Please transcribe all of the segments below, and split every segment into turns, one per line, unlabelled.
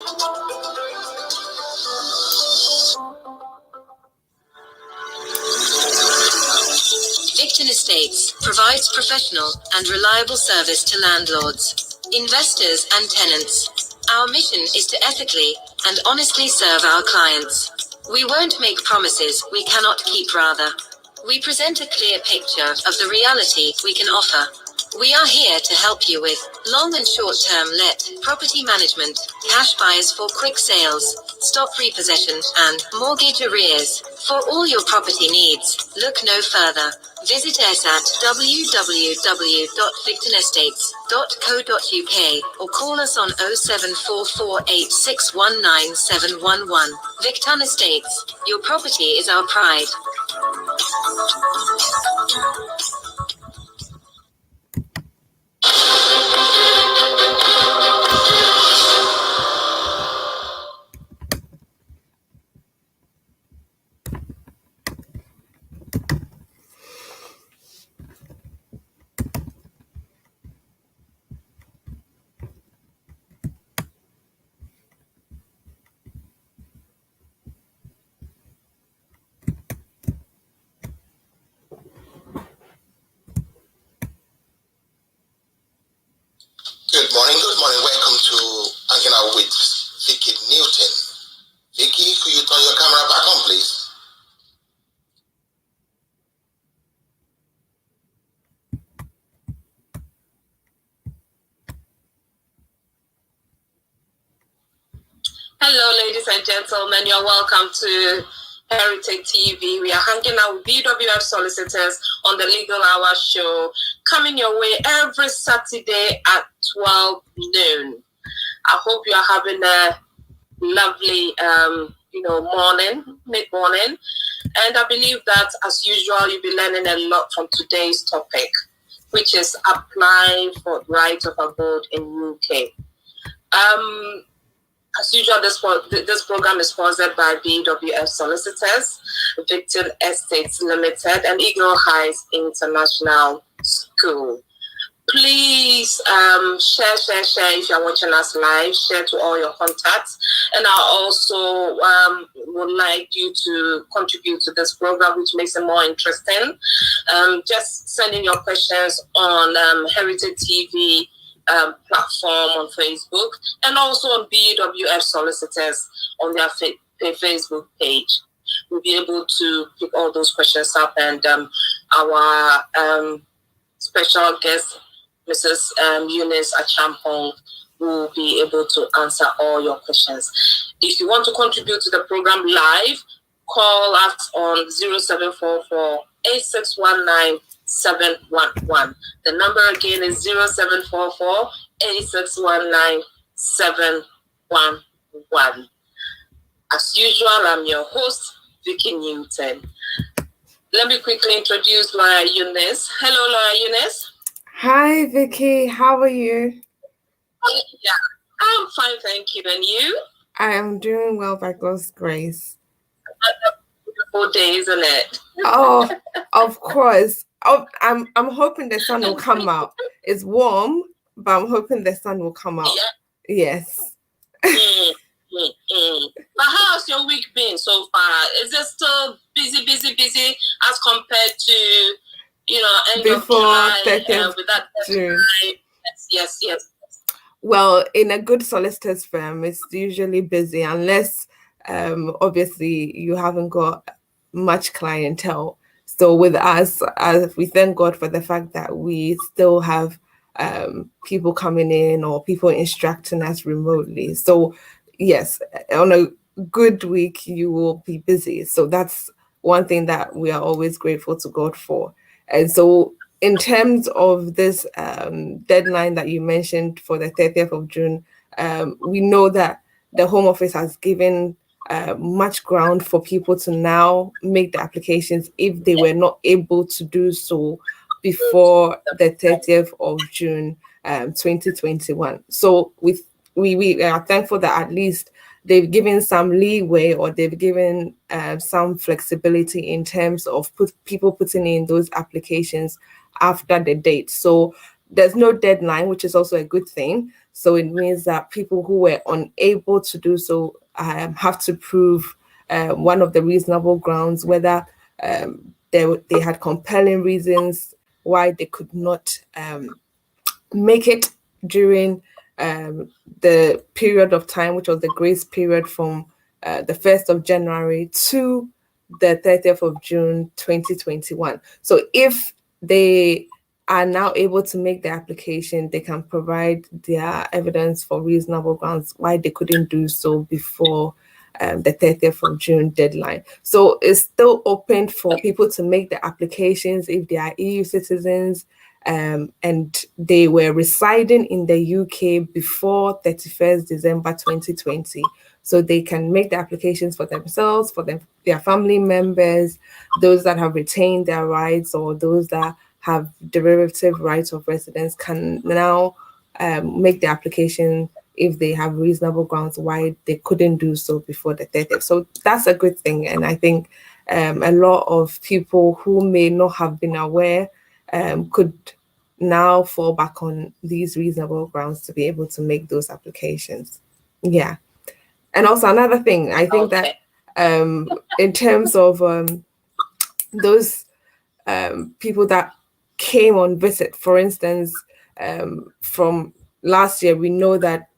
Victon Estates provides professional and reliable service to landlords, investors and tenants. Our mission is to ethically and honestly serve our clients. We won't make promises we cannot keep, rather. We present a clear picture of the reality we can offer. We are here to help you with long and short-term let, property management, cash buyers for quick sales, stock repossession, and mortgage arrears. For all your property needs, look no further. Visit us at www.victonestates.co.uk or call us on 07448619711. Victon Estates, your property is our pride.
Good morning. Welcome to Hanging Out with Vikky Newton. Vikky, could you turn your camera back on, please?
Hello, ladies and gentlemen. You're welcome to Heritage TV. We are hanging out with BWF solicitors on the Legal Hour show, coming your way every Saturday at 12 noon. I hope you are having a lovely, mid-morning. And I believe that, as usual, you'll be learning a lot from today's topic, which is applying for right of abode in UK. As usual, this program is sponsored by BWF Solicitors, Victon Estates Limited, and Eagle Heights International School. Please share if you're watching us live. Share to all your contacts. And I also would like you to contribute to this program, which makes it more interesting. Just sending your questions on Heritage TV platform on Facebook, and also on BWF Solicitors on their Facebook page. We'll be able to pick all those questions up, and our special guest, Mrs. Eunice of will be able to answer all your questions. If you want to contribute to the program live, call us on 0744 8619 711. The number again is 0744 8619 711. As usual, I'm your host, Vikky Newton. Let me quickly introduce Lawyer Eunice. Hello, Lawyer Eunice.
Hi, Vikky. How are you?
Yeah, I'm fine, thank you. And you?
I am doing well by God's grace.
Beautiful day, isn't it?
Oh, of course. Oh, I'm hoping the sun will come out. It's warm, but I'm hoping the sun will come out.
Yeah.
Yes.
But how's your week been so far? Is it still busy as compared to, end
Before
of July,
30th
with that
June?
Yes.
Well, in a good solicitor's firm, it's usually busy unless, obviously, you haven't got much clientele. So with us, we thank God for the fact that we still have people coming in or people instructing us remotely. So yes, on a good week, you will be busy. So that's one thing that we are always grateful to God for. And so in terms of this deadline that you mentioned for the 30th of June, we know that the Home Office has given much ground for people to now make the applications if they were not able to do so before the 30th of June 2021. So we are thankful that at least they've given some leeway, or they've given some flexibility in terms of people putting in those applications after the date. So there's no deadline, which is also a good thing. So it means that people who were unable to do so have to prove one of the reasonable grounds, whether they had compelling reasons why they could not make it during the period of time, which was the grace period from the 1st of January to the 30th of June 2021. So if they are now able to make the application, they can provide their evidence for reasonable grounds why they couldn't do so before the 30th of June deadline. So it's still open for people to make the applications if they are EU citizens and they were residing in the UK before 31st December 2020. So they can make the applications for themselves, for their family members, those that have retained their rights, or those that have derivative rights of residence can now make the application if they have reasonable grounds why they couldn't do so before the 30th. So that's a good thing. And I think a lot of people who may not have been aware could now fall back on these reasonable grounds to be able to make those applications. Yeah. And also another thing, I think that in terms of those people that came on visit, for instance, from last year, we know that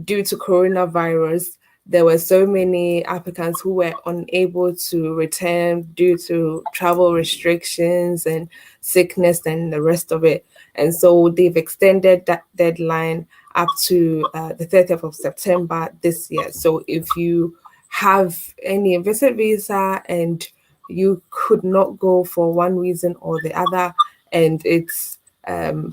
due to coronavirus, there were so many applicants who were unable to return due to travel restrictions and sickness and the rest of it. And so they've extended that deadline up to the 30th of September this year. So if you have any visit visa and you could not go for one reason or the other, and it's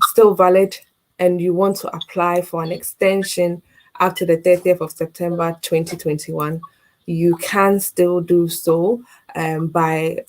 still valid, and you want to apply for an extension after the 30th of September 2021, you can still do so by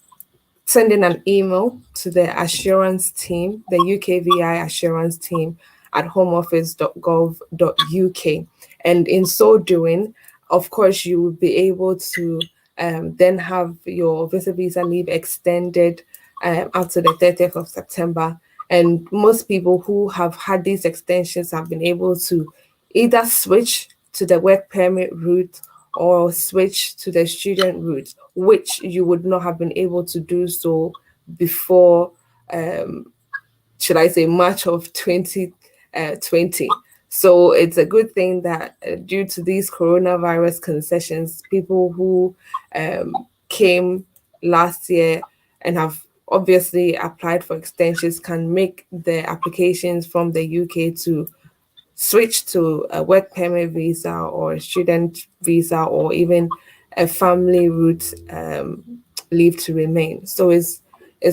sending an email to the assurance team, the UKVI assurance team at homeoffice.gov.uk. And in so doing, of course, you will be able to then have your visa leave extended up to the 30th of September. And most people who have had these extensions have been able to either switch to the work permit route or switch to the student route, which you would not have been able to do so before, should I say, March of 2020. So it's a good thing that due to these coronavirus concessions, people who came last year and have obviously applied for extensions can make the applications from the UK to switch to a work permit visa or a student visa or even a family route leave to remain. So it's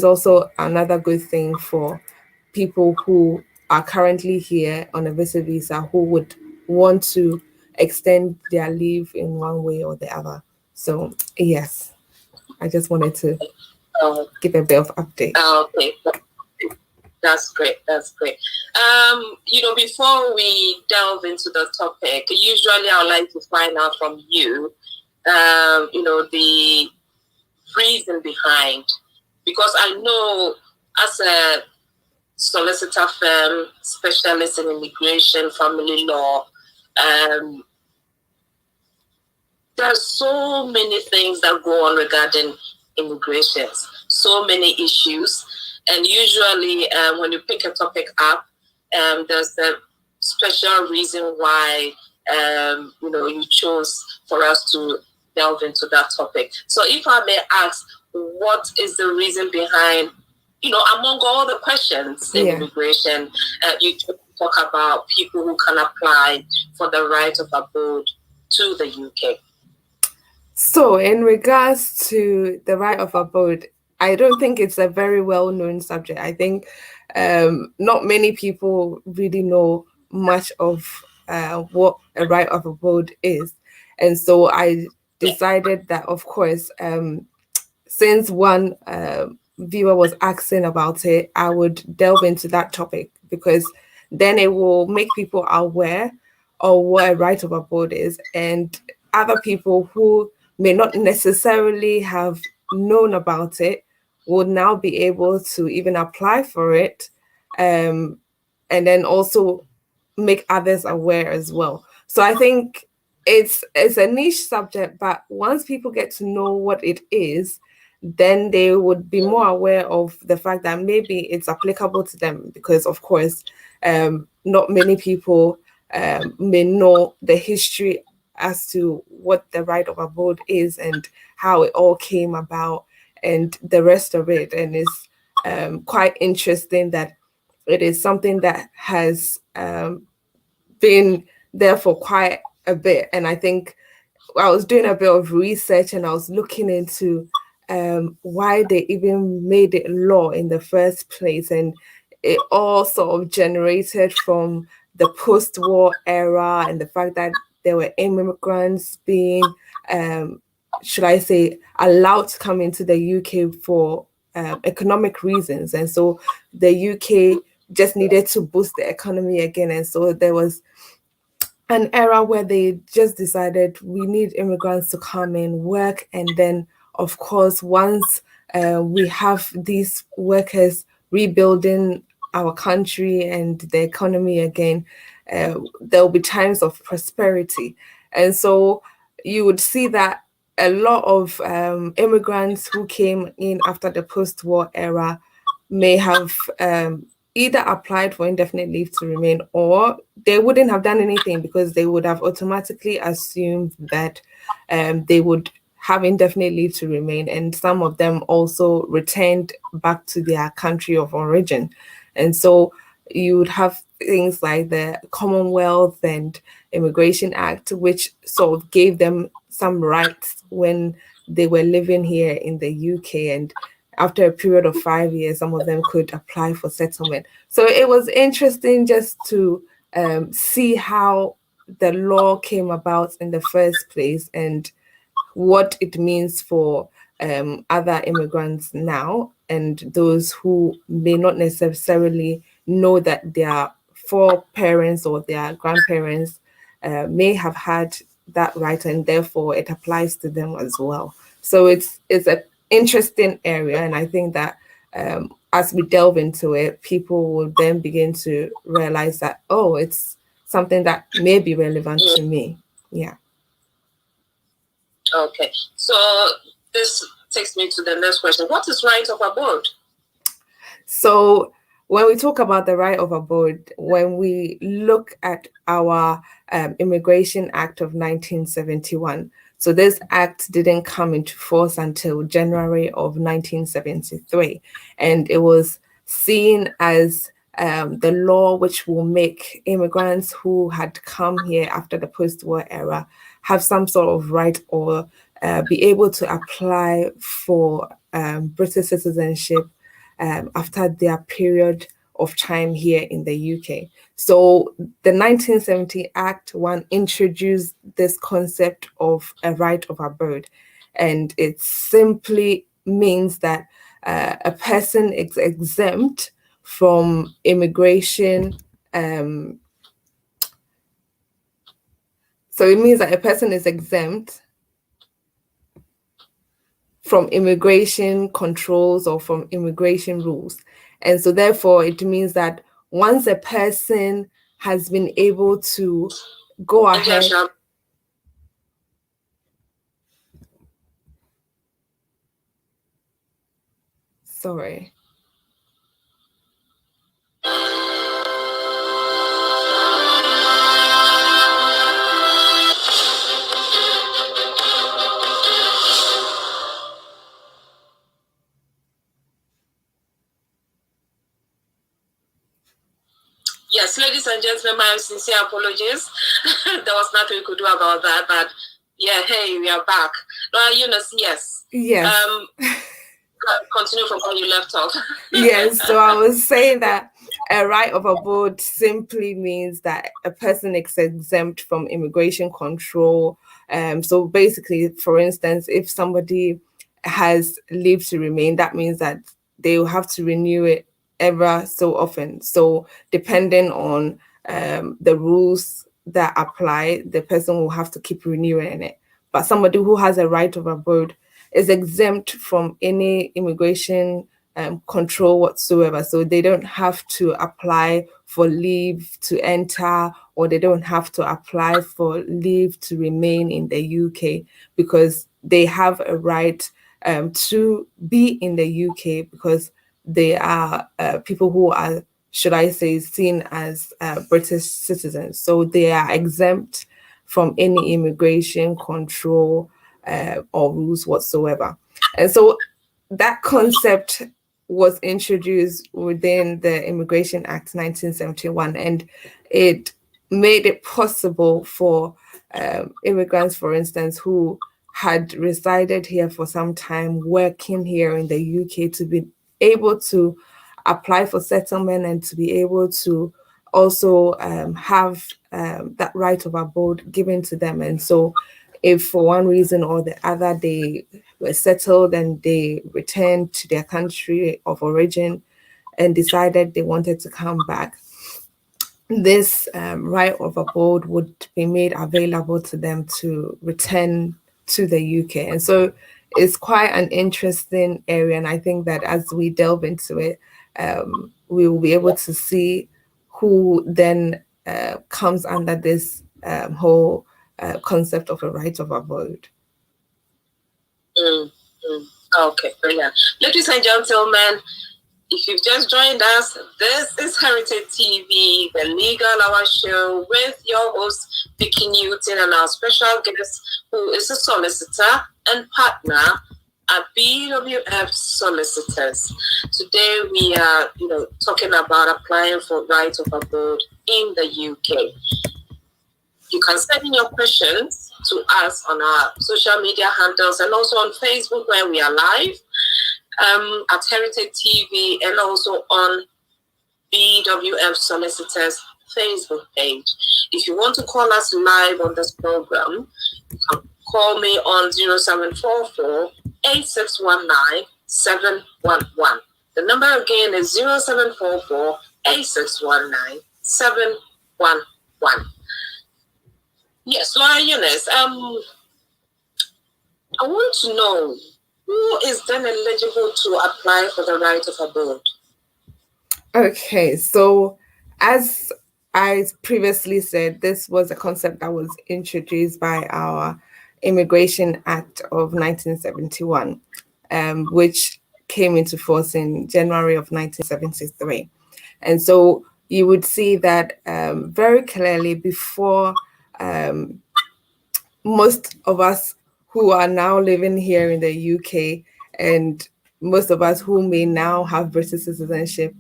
also another good thing for people who are currently here on a visit visa who would want to extend their leave in one way or the other. So yes, I just wanted to give a bit of update.
Okay. That's great. That's great. Before we delve into the topic, usually I would like to find out from you, the reason behind, because I know as a solicitor firm, specialist in immigration, family law, there's so many things that go on regarding immigration, so many issues. And usually when you pick a topic up, there's a special reason why, you chose for us to delve into that topic. So if I may ask, what is the reason behind, among all the questions in immigration, you talk about people who can apply for the right of abode to the UK?
So in regards to the right of abode, I don't think it's a very well-known subject. I think not many people really know much of what a right of abode is. And so I decided that, of course, since one viewer was asking about it, I would delve into that topic, because then it will make people aware of what a right of abode is, and other people who may not necessarily have known about it would now be able to even apply for it and then also make others aware as well. So I think it's a niche subject, but once people get to know what it is, then they would be more aware of the fact that maybe it's applicable to them, because of course not many people may know the history as to what the right of abode is and how it all came about and the rest of it. And it's quite interesting that it is something that has been there for quite a bit. And I think I was doing a bit of research and I was looking into why they even made it law in the first place. And it all sort of generated from the post-war era and the fact that there were immigrants being, should I say, allowed to come into the UK for economic reasons. And so the UK just needed to boost the economy again. And so there was an era where they just decided we need immigrants to come in, work, and then, of course, once we have these workers rebuilding our country and the economy again, there will be times of prosperity. And so you would see that a lot of immigrants who came in after the post-war era may have either applied for indefinite leave to remain, or they wouldn't have done anything because they would have automatically assumed that they would have indefinite leave to remain. And some of them also returned back to their country of origin. And so you would have things like the Commonwealth and Immigration Act, which sort of gave them some rights when they were living here in the UK. And after a period of 5 years, some of them could apply for settlement. So it was interesting just to see how the law came about in the first place and what it means for other immigrants now and those who may not necessarily know that their foreparents or their grandparents may have had that right, and therefore it applies to them as well. So it's an interesting area, and I think that as we delve into it, people will then begin to realize that, oh, it's something that may be relevant to me. Yeah.
Okay, so this takes me to the next question. What is right of abode?
So when we talk about the right of abode, when we look at our Immigration Act of 1971, so this act didn't come into force until January of 1973, and it was seen as the law which will make immigrants who had come here after the post-war era have some sort of right or be able to apply for British citizenship after their period of time here in the UK. So the 1970 Act 1 introduced this concept of a right of abode, and it simply means that a person is exempt from immigration. So it means that a person is exempt from immigration controls or from immigration rules. And so therefore it means that once a person has been able to go ahead. Sorry.
Yes, ladies and gentlemen, my sincere apologies. There was nothing we could do about that, but yeah, hey, we are back. Lawyer Eunice, yes.
Yes.
Continue from where you left off.
Yes, so I was saying that a right of abode simply means that a person is exempt from immigration control. So basically, for instance, if somebody has leave to remain, that means that they will have to renew it ever so often. So depending on the rules that apply, the person will have to keep renewing it. But somebody who has a right of abode is exempt from any immigration control whatsoever. So they don't have to apply for leave to enter, or they don't have to apply for leave to remain in the UK, because they have a right to be in the UK, because they are people who are, should I say, seen as British citizens. So they are exempt from any immigration control or rules whatsoever. And so that concept was introduced within the Immigration Act 1971, and it made it possible for immigrants, for instance, who had resided here for some time, working here in the UK, to be able to apply for settlement and to be able to also have that right of abode given to them. And so if for one reason or the other they were settled and they returned to their country of origin and decided they wanted to come back, this right of abode would be made available to them to return to the UK. And so it's quite an interesting area. And I think that as we delve into it, we will be able to see who then comes under this whole concept of a right of abode.
Okay, brilliant. Ladies and gentlemen, if you've just joined us, this is Heritage TV, the Legal Hour Show, with your host, Vikky Newton, and our special guest, who is a solicitor and partner at BWF Solicitors. Today, we are, talking about applying for right of abode in the UK. You can send in your questions to us on our social media handles and also on Facebook, where we are live, at Heritage TV, and also on BWF Solicitors Facebook page. If you want to call us live on this program, you can call me on 0744 8619 711. The number again is 0744 8619 711. Yes, Lawyer Eunice, I want to know, who is then eligible to apply for the right of abode?
Okay, so as I previously said, this was a concept that was introduced by our Immigration Act of 1971, which came into force in January of 1973. And so you would see that very clearly before most of us who are now living here in the UK, and most of us who may now have British citizenship,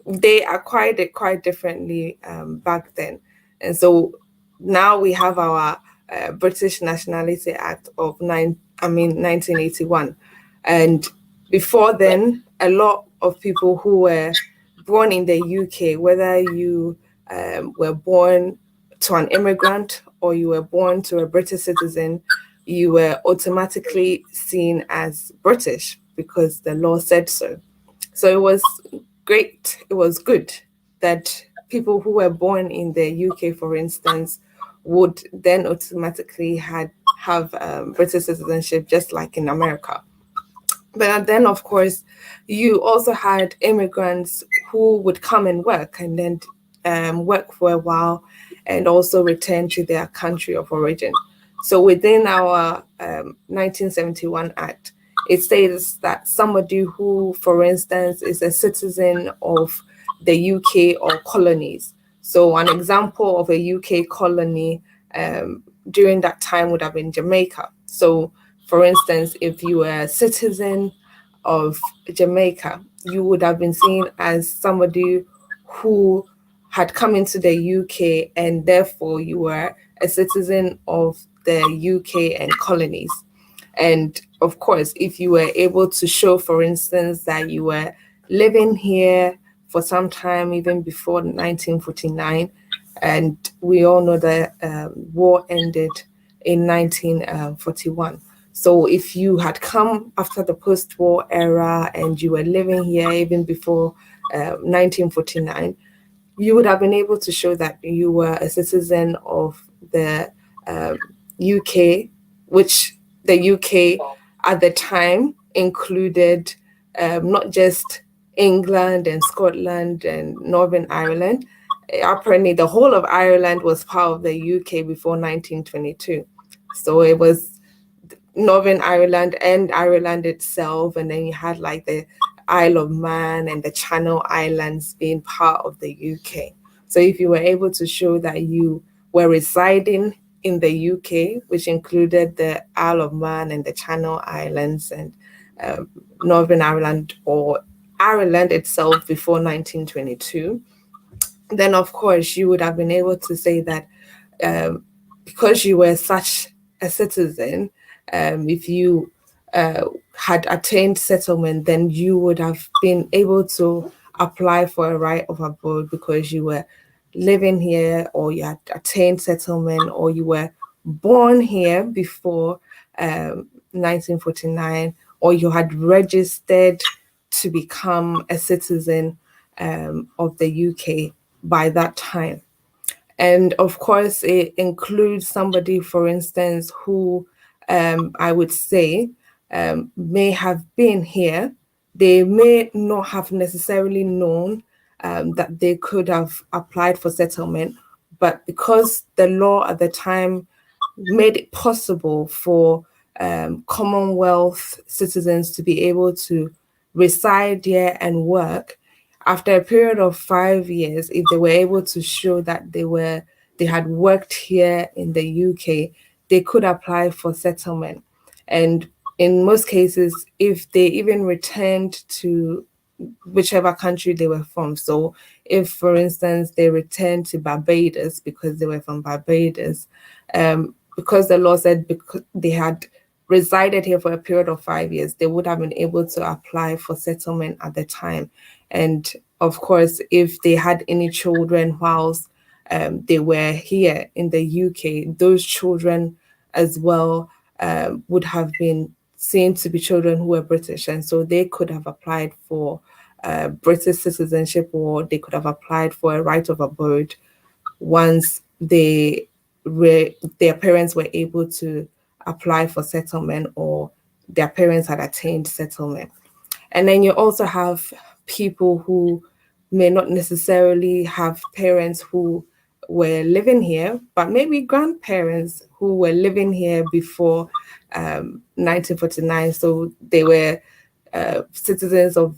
they acquired it quite differently back then. And so now we have our British Nationality Act of 1981. And before then, a lot of people who were born in the UK, whether you were born to an immigrant or you were born to a British citizen, you were automatically seen as British because the law said so. So it was great, it was good that people who were born in the UK, for instance, would then automatically have British citizenship, just like in America. But then, of course, you also had immigrants who would come and work and then work for a while and also return to their country of origin. So within our 1971 Act, it states that somebody who, for instance, is a citizen of the UK or colonies. So an example of a UK colony during that time would have been Jamaica. So for instance, if you were a citizen of Jamaica, you would have been seen as somebody who had come into the UK, and therefore you were a citizen of the UK and colonies. And of course, if you were able to show, for instance, that you were living here for some time, even before 1949, and we all know that war ended in 1941. So if you had come after the post-war era and you were living here even before 1949, you would have been able to show that you were a citizen of the UK, which the UK at the time included not just England and Scotland and Northern Ireland. Apparently, the whole of Ireland was part of the UK before 1922. So it was Northern Ireland and Ireland itself, and then you had like the Isle of Man and the Channel Islands being part of the UK. So if you were able to show that you were residing in the UK, which included the Isle of Man and the Channel Islands and Northern Ireland or Ireland itself before 1922, then of course you would have been able to say that because you were such a citizen, if you had attained settlement, then you would have been able to apply for a right of abode because you were living here, or you had attained settlement, or you were born here before 1949, or you had registered to become a citizen of the UK by that time. And of course, it includes somebody, for instance, who I would say may have been here. They may not have necessarily known that they could have applied for settlement, but because the law at the time made it possible for Commonwealth citizens to be able to reside here and work, after a period of 5 years, if they were able to show that they had worked here in the UK, they could apply for settlement. And in most cases, if they even returned to whichever country they were from. So if, for instance, they returned to Barbados because they were from Barbados, because the law said because they had resided here for a period of 5 years, they would have been able to apply for settlement at the time. And of course, if they had any children whilst they were here in the UK, those children as well would have been seen to be children who were British. And so they could have applied for British citizenship, or they could have applied for a right of abode once their parents were able to apply for settlement, or their parents had attained settlement. And then you also have people who may not necessarily have parents who were living here, but maybe grandparents who were living here before 1949. So they were citizens of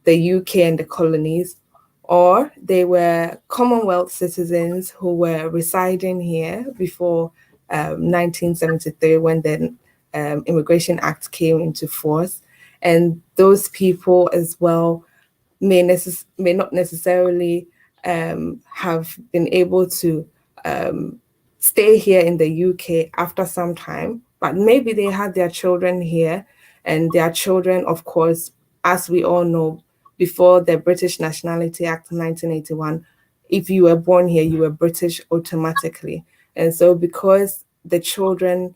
the UK and the colonies, or they were Commonwealth citizens who were residing here before 1973, when the Immigration Act came into force. And those people as well may not necessarily have been able to stay here in the UK after some time, but maybe they had their children here, and their children, of course, as we all know, before the British Nationality Act of 1981, if you were born here, you were British automatically. And so because the children,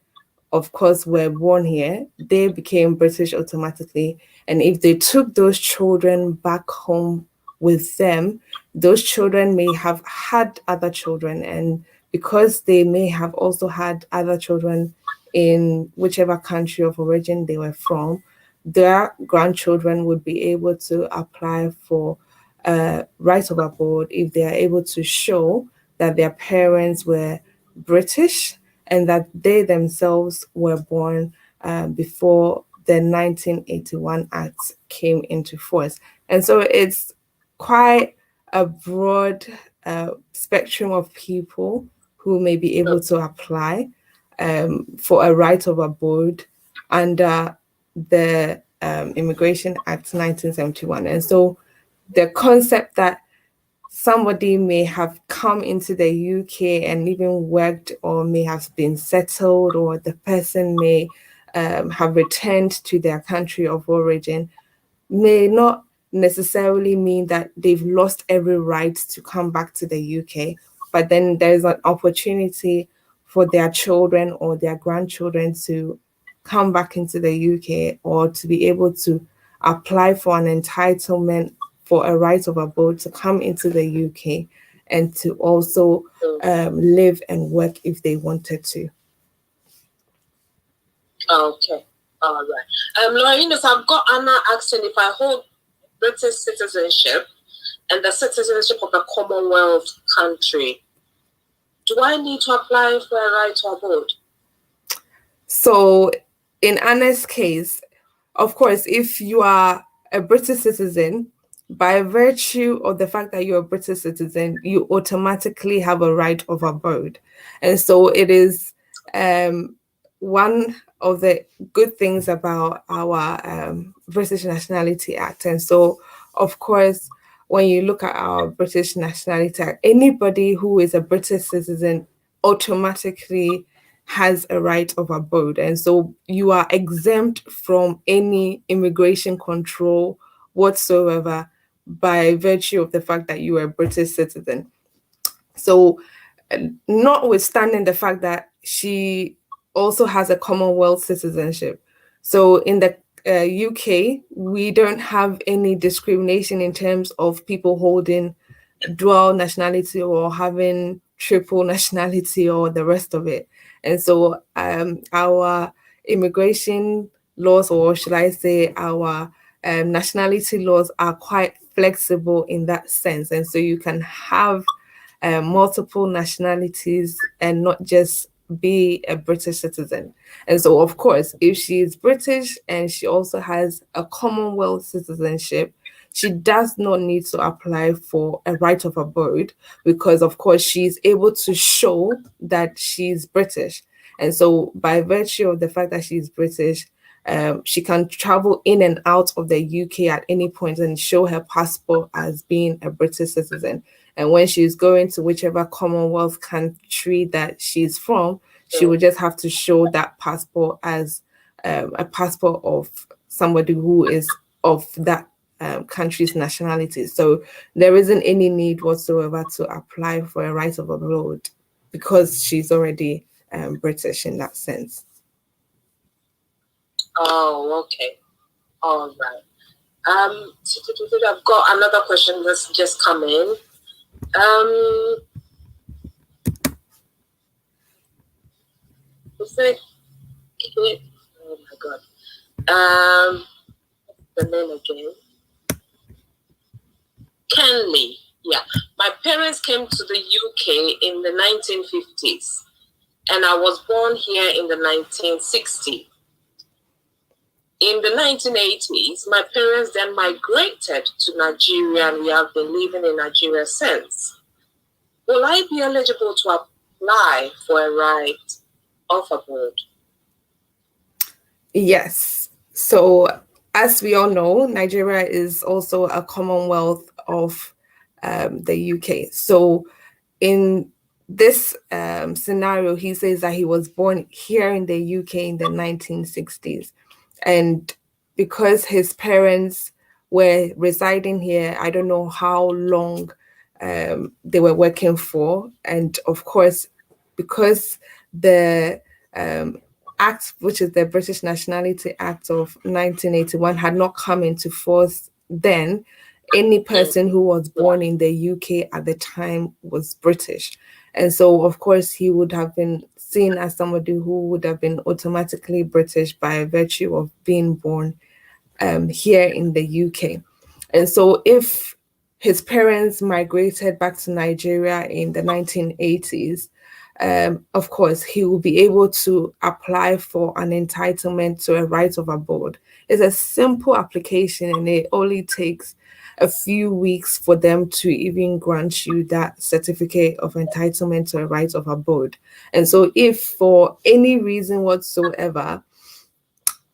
of course, were born here, they became British automatically. And if they took those children back home with them, those children may have had other children. And because they may have also had other children in whichever country of origin they were from, their grandchildren would be able to apply for right of abode if they are able to show that their parents were British and that they themselves were born before the 1981 Act came into force. And so it's quite a broad spectrum of people who may be able to apply for a right of abode under the Immigration Act 1971. And so the concept that somebody may have come into the UK and even worked, or may have been settled, or the person may have returned to their country of origin, may not necessarily mean that they've lost every right to come back to the UK, but then there's an opportunity for their children or their grandchildren to come back into the UK, or to be able to apply for an entitlement for a right of abode to come into the UK and to also live and work if they wanted to.
Okay. All right. Lawyer Eunice, I've got Anna asking if I hold British citizenship and the citizenship of a Commonwealth country, do I need to apply for a right to abode?
So in Anna's case, of course, if you are a British citizen, by virtue of the fact that you're a British citizen, you automatically have a right of abode. And so it is one of the good things about our British Nationality Act. And so, of course, when you look at our British Nationality Act, anybody who is a British citizen automatically has a right of abode. And so you are exempt from any immigration control whatsoever by virtue of the fact that you are a British citizen. So, notwithstanding the fact that she also has a Commonwealth citizenship. So, in the UK, we don't have any discrimination in terms of people holding dual nationality or having triple nationality or the rest of it. And so our immigration laws, or should I say our nationality laws, are quite flexible in that sense. And so you can have multiple nationalities and not just be a British citizen. And so, of course, if she is British and she also has a Commonwealth citizenship, she does not need to apply for a right of abode because, of course, she's able to show that she's British. And so, by virtue of the fact that she's British, she can travel in and out of the UK at any point and show her passport as being a British citizen. And when she's going to whichever Commonwealth country that she's from, she would just have to show that passport as a passport of somebody who is of that country's nationality. So there isn't any need whatsoever to apply for a right of abode because she's already British in that sense.
Oh, okay. All right. I've got another question that's just come in. What's it? Oh my God. The name again. Kenley. Yeah. My parents came to the UK in the 1950s, and I was born here in the 1960s. In the 1980s, my parents then migrated to Nigeria, and we have been living in Nigeria since. Will I be eligible to apply for a right of abode?
Yes. So, as we all know, Nigeria is also a Commonwealth of the UK. So, in this scenario, he says that he was born here in the UK in the 1960s. And because his parents were residing here, I don't know how long they were working for. And of course, because the Act, which is the British Nationality Act of 1981, had not come into force then, any person who was born in the UK at the time was British. And so, of course, he would have been seen as somebody who would have been automatically British by virtue of being born here in the UK. And so if his parents migrated back to Nigeria in the 1980s, of course, he will be able to apply for an entitlement to a right of abode. It's a simple application and it only takes a few weeks for them to even grant you that certificate of entitlement to a right of abode. And so if for any reason whatsoever,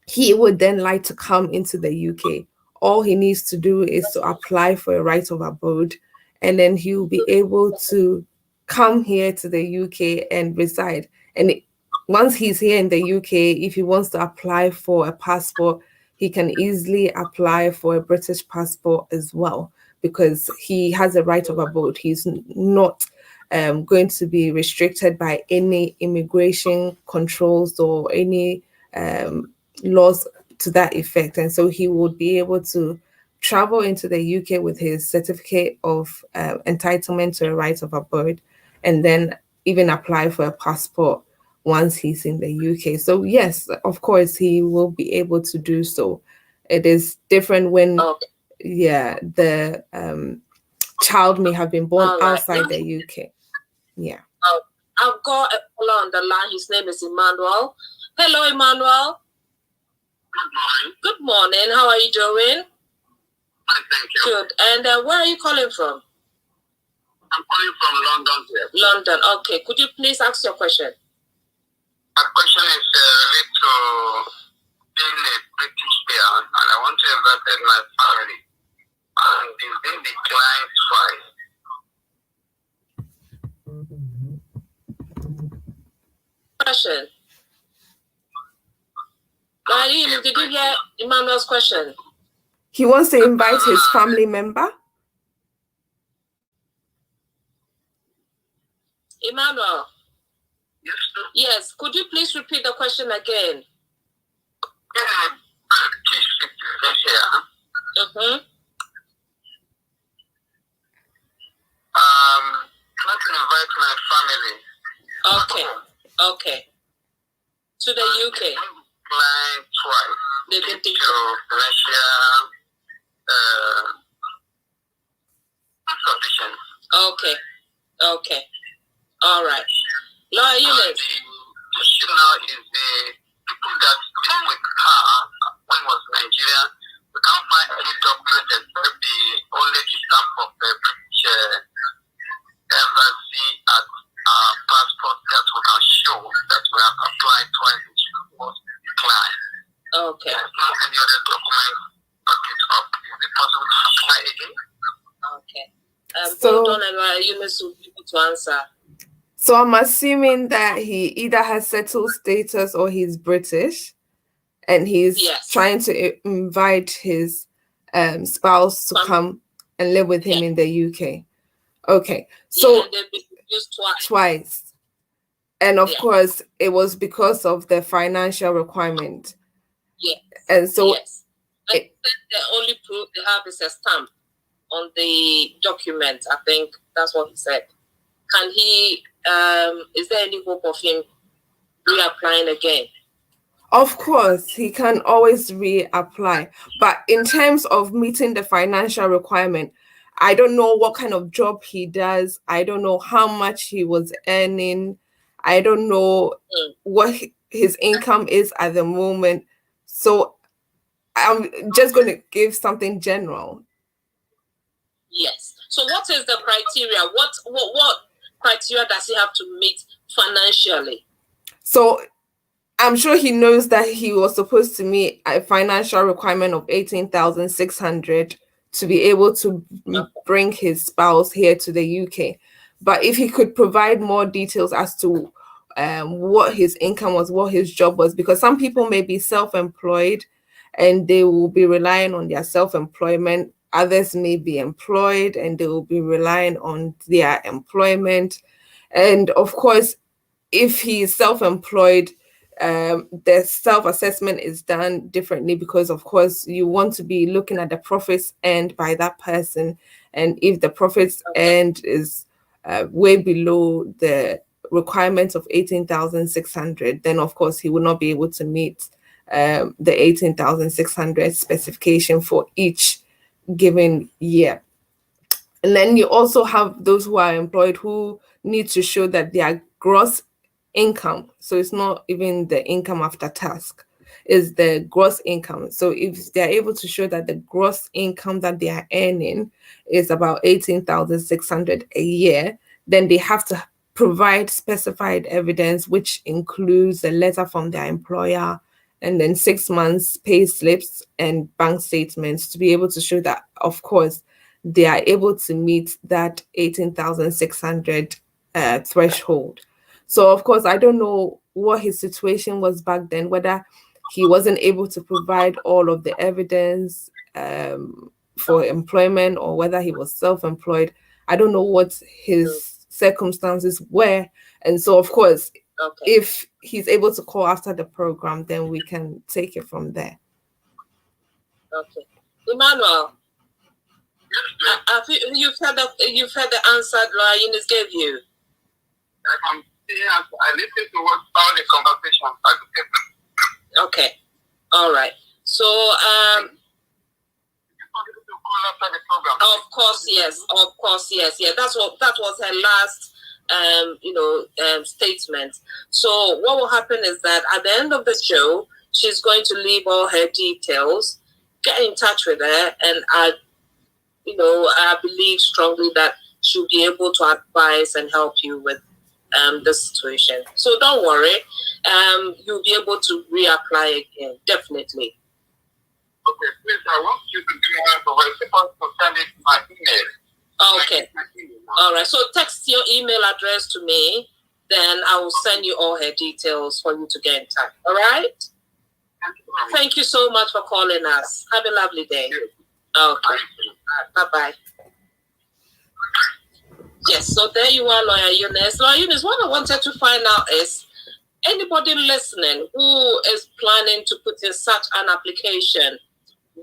he would then like to come into the UK, all he needs to do is to apply for a right of abode, and then he will be able to come here to the UK and reside. And once he's here in the UK, if he wants to apply for a passport, he can easily apply for a British passport as well, because he has a right of abode. He's not going to be restricted by any immigration controls or any laws to that effect. And so he would be able to travel into the UK with his certificate of entitlement to a right of abode, and then even apply for a passport once he's in the UK. So yes, of course, he will be able to do so. It is different when, the child may have been born outside the UK. Yeah.
I've got a caller on the line. His name is Emmanuel. Hello, Emmanuel.
Good morning.
Good morning. How are you doing?
Fine, thank you.
Good. And where are you calling from?
I'm calling from London here.
London. Okay. Could you please ask your question?
My question is related to being a British here, and I want to invest in my family. And it's been declined twice.
Question. Did you hear Emmanuel's question?
He wants to invite his family member.
Emmanuel.
Yes, sir.
Yes. Could you please repeat the question again?
Try to invite my family.
Okay. To the UK.
Declined twice.
They didn't think
to Russia. Insufficient.
Okay. All right. Lawyer Eunice.
The issue now is the people that came with her when it was Nigeria. We can't find any document except the only stamp of the British embassy at our passport that we can show that we have applied twice, which was declined.
Okay.
There's not any other document back it up. Is it possible to apply again?
Okay. Hold on, and Lawyer Eunice will be able to answer.
So I'm assuming that he either has settled status or he's British, and he's trying to invite his spouse to come and live with him in the UK. Okay, so
they've been used
twice. And of course, it was because of the financial requirement.
Yes.
And so
the only proof they have is a stamp on the document. I think that's what he said. Can he, is there any hope of him reapplying again?
Of course, he can always reapply. But in terms of meeting the financial requirement, I don't know what kind of job he does. I don't know how much he was earning. I don't know what his income is at the moment. So I'm just going to give something general.
Yes. So what is the criteria? What criteria does he have to meet financially?
So I'm sure he knows that he was supposed to meet a financial requirement of 18,600 to be able to bring his spouse here to the UK. But if he could provide more details as to what his income was, what his job was, because some people may be self-employed and they will be relying on their self-employment. Others may be employed and they will be relying on their employment. And of course, if he is self-employed, the self-assessment is done differently because, of course, you want to be looking at the profits earned by that person. And if the profits earned is way below the requirements of 18,600, then, of course, he will not be able to meet the 18,600 specification for each given year. And then you also have those who are employed who need to show that their gross income, so it's not even the income after tax, is the gross income. So if they're able to show that the gross income that they are earning is about 18,600 a year, then they have to provide specified evidence, which includes a letter from their employer and then 6 months pay slips and bank statements to be able to show that, of course, they are able to meet that 18,600 threshold. So, of course, I don't know what his situation was back then, whether he wasn't able to provide all of the evidence for employment or whether he was self-employed. I don't know what his circumstances were. And so, of course, if he's able to call after the program, then we can take it from there.
Okay. Emmanuel, you've heard the answer Lawyer Eunice gave you?
I'm I listen to all the conversations at the table.
Okay. All right. So,
After the program.
of course, yes. Yeah, that was her last, statement. So what will happen is that at the end of the show, she's going to leave all her details. Get in touch with her, and I believe strongly that she'll be able to advise and help you with the situation. So don't worry. You'll be able to reapply again, definitely.
Okay, please, I want you to do me supposed to send it my email.
Okay. All right. So text your email address to me, then I will send you all her details for you to get in touch. All right? Thank you so much for calling us. Have a lovely day. Okay. Bye-bye. Yes, so there you are, Lawyer Eunice. Lawyer Eunice, what I wanted to find out is, anybody listening who is planning to put in such an application,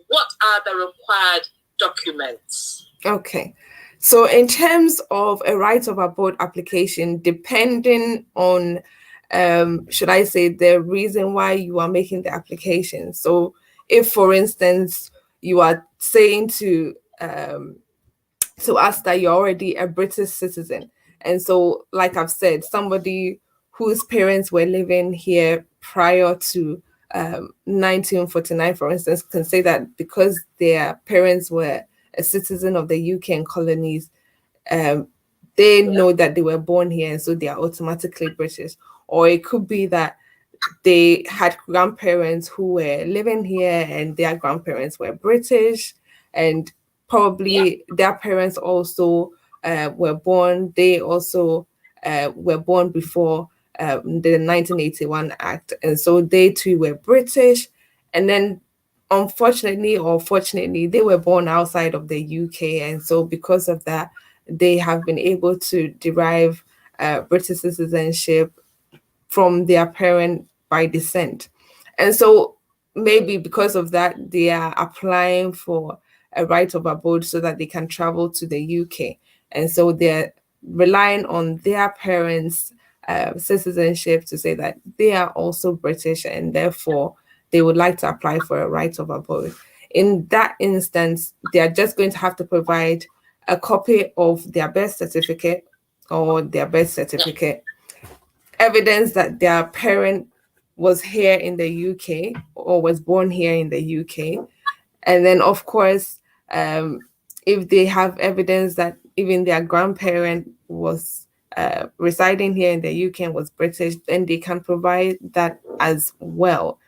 what are the required documents?
Okay. So in terms of a right of abode application, depending on, should I say, the reason why you are making the application. So if, for instance, you are saying to us that you're already a British citizen, and so, like I've said, somebody whose parents were living here prior to 1949, for instance, can say that because their parents were a citizen of the UK and colonies, they know that they were born here, and so they are automatically British. Or it could be that they had grandparents who were living here and their grandparents were British, and probably their parents also were born. They also were born before the 1981 Act, and so they too were British. And then, unfortunately or fortunately, they were born outside of the UK, and so because of that, they have been able to derive British citizenship from their parent by descent. And so maybe because of that, they are applying for a right of abode so that they can travel to the UK. And so they're relying on their parents' citizenship to say that they are also British, and therefore they would like to apply for a right of abode. In that instance, they are just going to have to provide a copy of their birth certificate or their birth certificate, evidence that their parent was here in the UK or was born here in the UK. And then, of course, if they have evidence that even their grandparent was residing here in the UK and was British, then they can provide that as well.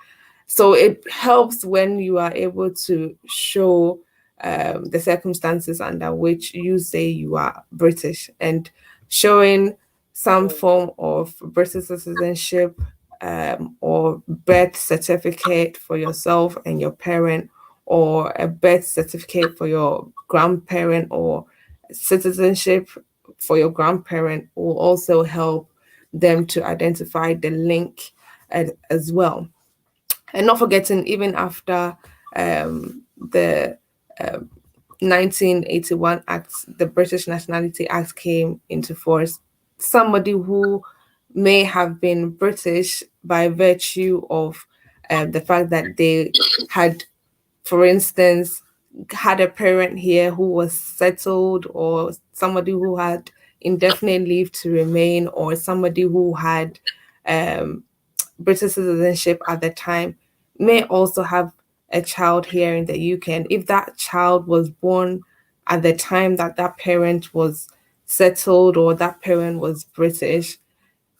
So it helps when you are able to show the circumstances under which you say you are British, and showing some form of British citizenship or birth certificate for yourself and your parent, or a birth certificate for your grandparent, or citizenship for your grandparent, will also help them to identify the link as well. And not forgetting, even after the 1981 Act, the British Nationality Act came into force, somebody who may have been British by virtue of the fact that they had, for instance, had a parent here who was settled, or somebody who had indefinite leave to remain, or somebody who had British citizenship at the time, may also have a child here in the UK. And if that child was born at the time that that parent was settled or that parent was British,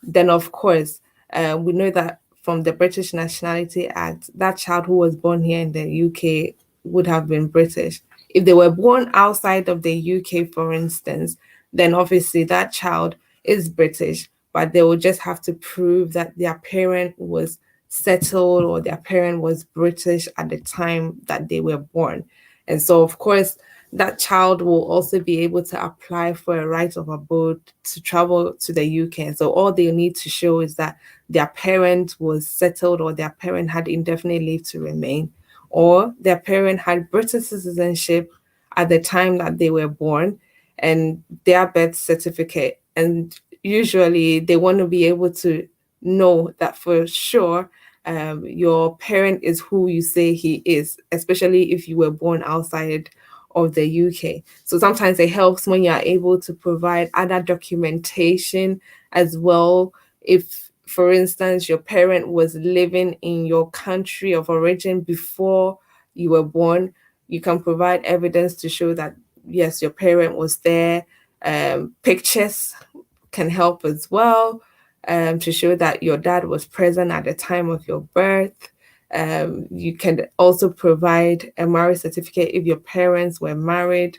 then of course, we know that from the British Nationality Act, that child who was born here in the UK would have been British. If they were born outside of the UK, for instance, then obviously that child is British, but they will just have to prove that their parent was settled or their parent was British at the time that they were born. And so, of course, that child will also be able to apply for a right of abode to travel to the UK. And so all they need to show is that their parent was settled, or their parent had indefinite leave to remain, or their parent had British citizenship at the time that they were born, and their birth certificate, and usually they want to be able to know that for sure your parent is who you say he is, especially if you were born outside of the UK. So sometimes it helps when you are able to provide other documentation as well. If, for instance, your parent was living in your country of origin before you were born, you can provide evidence to show that, yes, your parent was there. Pictures can help as well, to show that your dad was present at the time of your birth. You can also provide a marriage certificate if your parents were married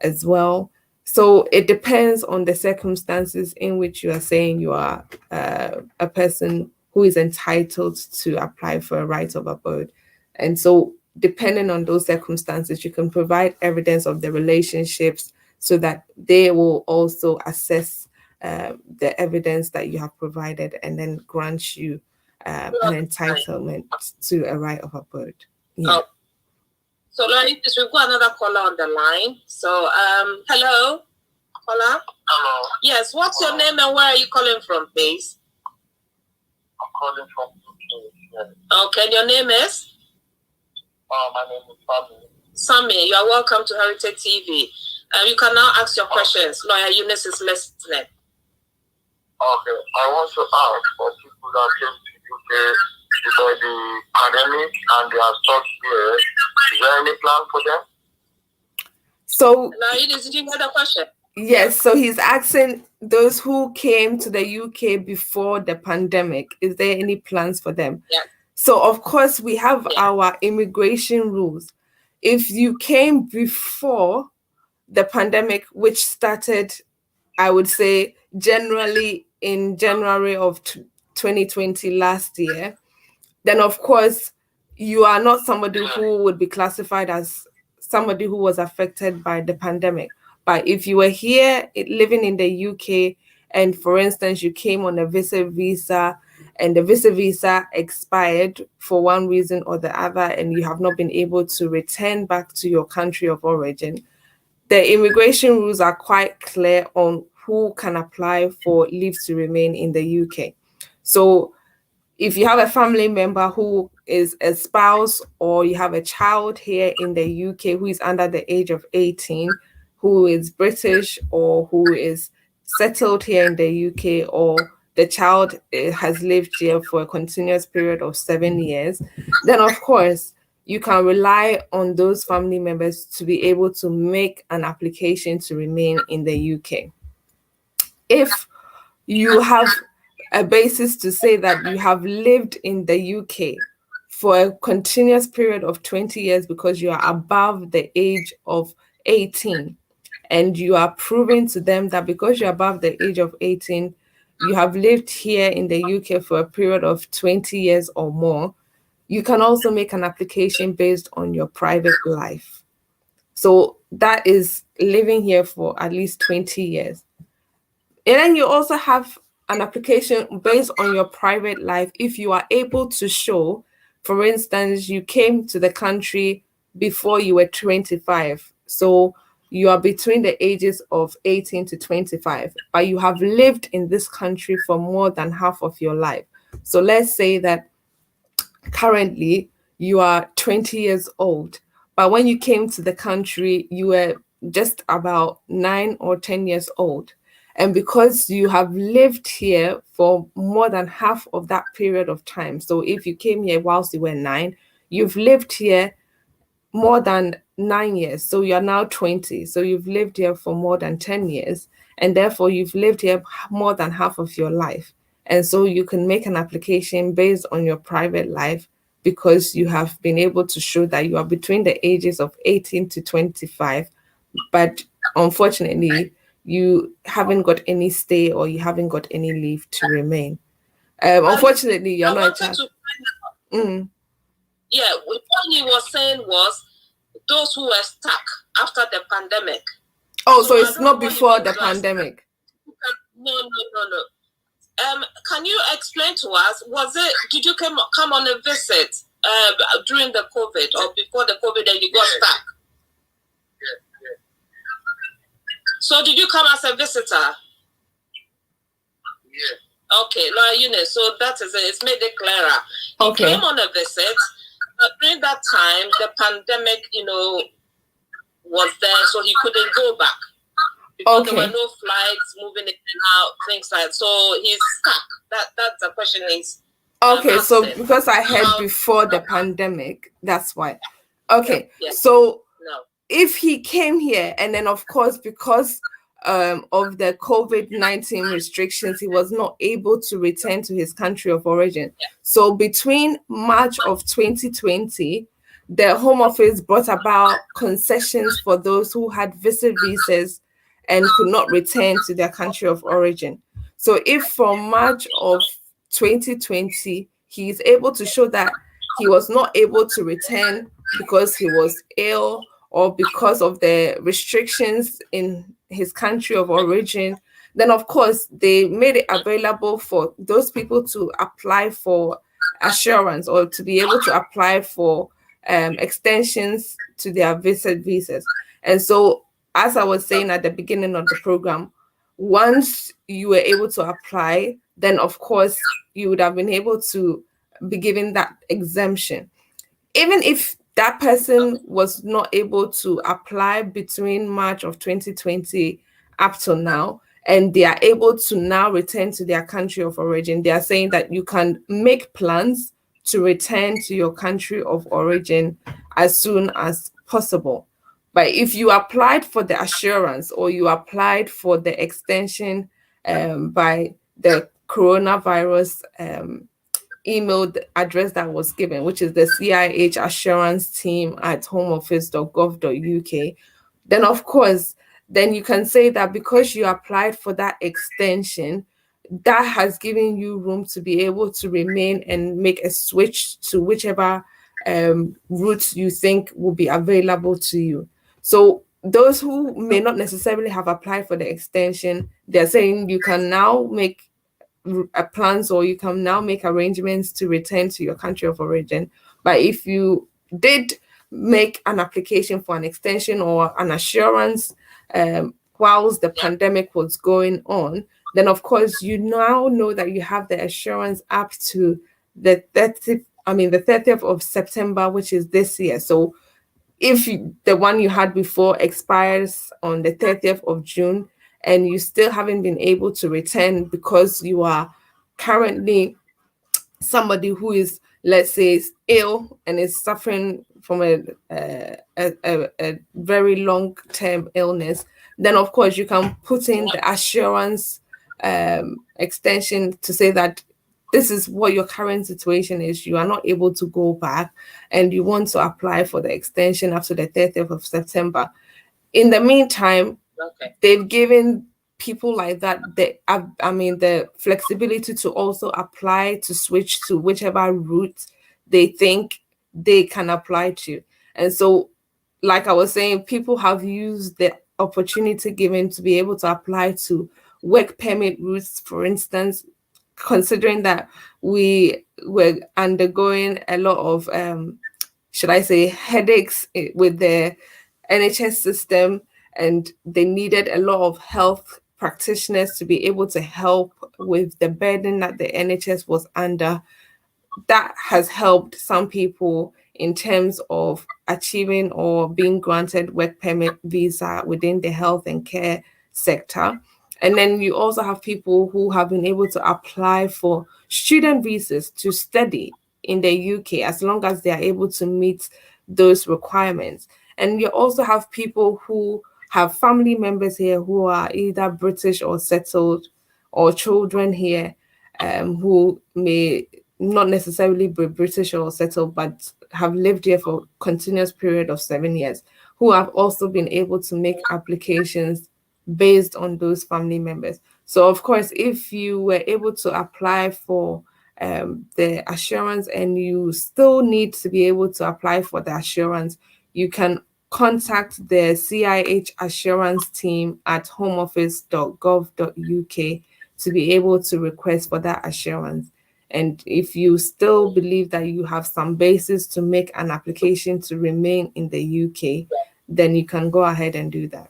as well. So it depends on the circumstances in which you are saying you are a person who is entitled to apply for a right of abode. And so depending on those circumstances, you can provide evidence of the relationships so that they will also assess the evidence that you have provided and then grant you an entitlement to a right of abode. Yeah.
So we've got another caller on the line. So hello, caller.
Hello.
Yes, what's your name and where are you calling from, please?
I'm calling from UK.
Okay, your name is?
My name is Sammy.
Sammy, you are welcome to Heritage TV. You can now ask your questions. Lawyer Eunice is listening.
Okay, I want to ask for people that came to UK before the pandemic and they are stuck here. Is there any plan for them?
So,
now, did you get the question?
Yes, so he's asking those who came to the UK before the pandemic, is there any plans for them?
Yeah.
So, of course, we have our immigration rules. If you came before the pandemic, which started, I would say, generally in January of 2020 last year, then of course you are not somebody who would be classified as somebody who was affected by the pandemic. But if you were here living in the UK and, for instance, you came on a visitor visa and the visitor visa expired for one reason or the other and you have not been able to return back to your country of origin, the immigration rules are quite clear on who can apply for leave to remain in the UK. So if you have a family member who is a spouse or you have a child here in the UK who is under the age of 18, who is British or who is settled here in the UK, or the child has lived here for a continuous period of 7 years, then of course you can rely on those family members to be able to make an application to remain in the UK. If you have a basis to say that you have lived in the UK for a continuous period of 20 years because you are above the age of 18, and you are proving to them that because you're above the age of 18, you have lived here in the UK for a period of 20 years or more, you can also make an application based on your private life. So that is living here for at least 20 years. And then you also have an application based on your private life if you are able to show, for instance, you came to the country before you were 25. So you are between the ages of 18 to 25, but you have lived in this country for more than half of your life. So let's say that currently you are 20 years old, but when you came to the country, you were just about 9 or 10 years old. And because you have lived here for more than half of that period of time, so if you came here whilst you were 9, you've lived here more than 9 years. So you're now 20. So you've lived here for more than 10 years. And therefore, you've lived here more than half of your life. And so you can make an application based on your private life because you have been able to show that you are between the ages of 18 to 25. But unfortunately, you haven't got any stay or you haven't got any leave to remain. Unfortunately, you're not a child.
Yeah, what he was saying was those who were stuck after the pandemic.
Oh, so it's not before the pandemic?
No. Can you explain to us, did you come on a visit during the COVID or before the COVID and you got stuck?
Yeah.
So did you come as a visitor?
Yes.
Okay, Lawyer Eunice, so that is it. It's made it clearer. He
Okay.
came on a visit. During that time, the pandemic, was there, so he couldn't go back. Because there were no flights moving in and out, things like that. So he's stuck. That's the question is.
Okay, so
asking.
because I heard before the pandemic, that's why. Okay,
Yeah.
so
No.
if he came here and then of course because of the COVID-19 restrictions, he was not able to return to his country of origin.
Yeah.
So between March of 2020, the Home Office brought about concessions for those who had visit visas and could not return to their country of origin. So if from March of 2020, he is able to show that he was not able to return because he was ill or because of the restrictions in his country of origin, then of course they made it available for those people to apply for assurance or to be able to apply for extensions to their visit visas. And so, as I was saying at the beginning of the program, once you were able to apply, then of course you would have been able to be given that exemption. Even if that person was not able to apply between March of 2020 up to now, and they are able to now return to their country of origin, they are saying that you can make plans to return to your country of origin as soon as possible. But if you applied for the assurance or you applied for the extension by the coronavirus email address that was given, which is the CIH assurance team at homeoffice.gov.uk, then of course, then you can say that because you applied for that extension, that has given you room to be able to remain and make a switch to whichever route you think will be available to you. So those who may not necessarily have applied for the extension, they're saying you can now make plans or you can now make arrangements to return to your country of origin. But if you did make an application for an extension or an assurance whilst the pandemic was going on, then of course you now know that you have the assurance up to the 30th of September, which is this year. So if the one you had before expires on the 30th of June and you still haven't been able to return because you are currently somebody who is, let's say, ill and is suffering from a very long-term illness, then of course you can put in the assurance extension to say that this is what your current situation is. You are not able to go back and you want to apply for the extension after the 30th of September. In the meantime, they've given people like that the flexibility to also apply to switch to whichever route they think they can apply to. And so, like I was saying, people have used the opportunity given to be able to apply to work permit routes, for instance, considering that we were undergoing a lot of should I say headaches with the NHS system, and they needed a lot of health practitioners to be able to help with the burden that the NHS was under. That has helped some people in terms of achieving or being granted work permit visa within the health and care sector. And then you also have people who have been able to apply for student visas to study in the UK as long as they are able to meet those requirements. And you also have people who have family members here who are either British or settled, or children here who may not necessarily be British or settled, but have lived here for a continuous period of 7 years, who have also been able to make applications based on those family members. So, of course, if you were able to apply for the assurance and you still need to be able to apply for the assurance, you can contact the CIH assurance team at homeoffice.gov.uk to be able to request for that assurance. And if you still believe that you have some basis to make an application to remain in the UK, then you can go ahead and do that.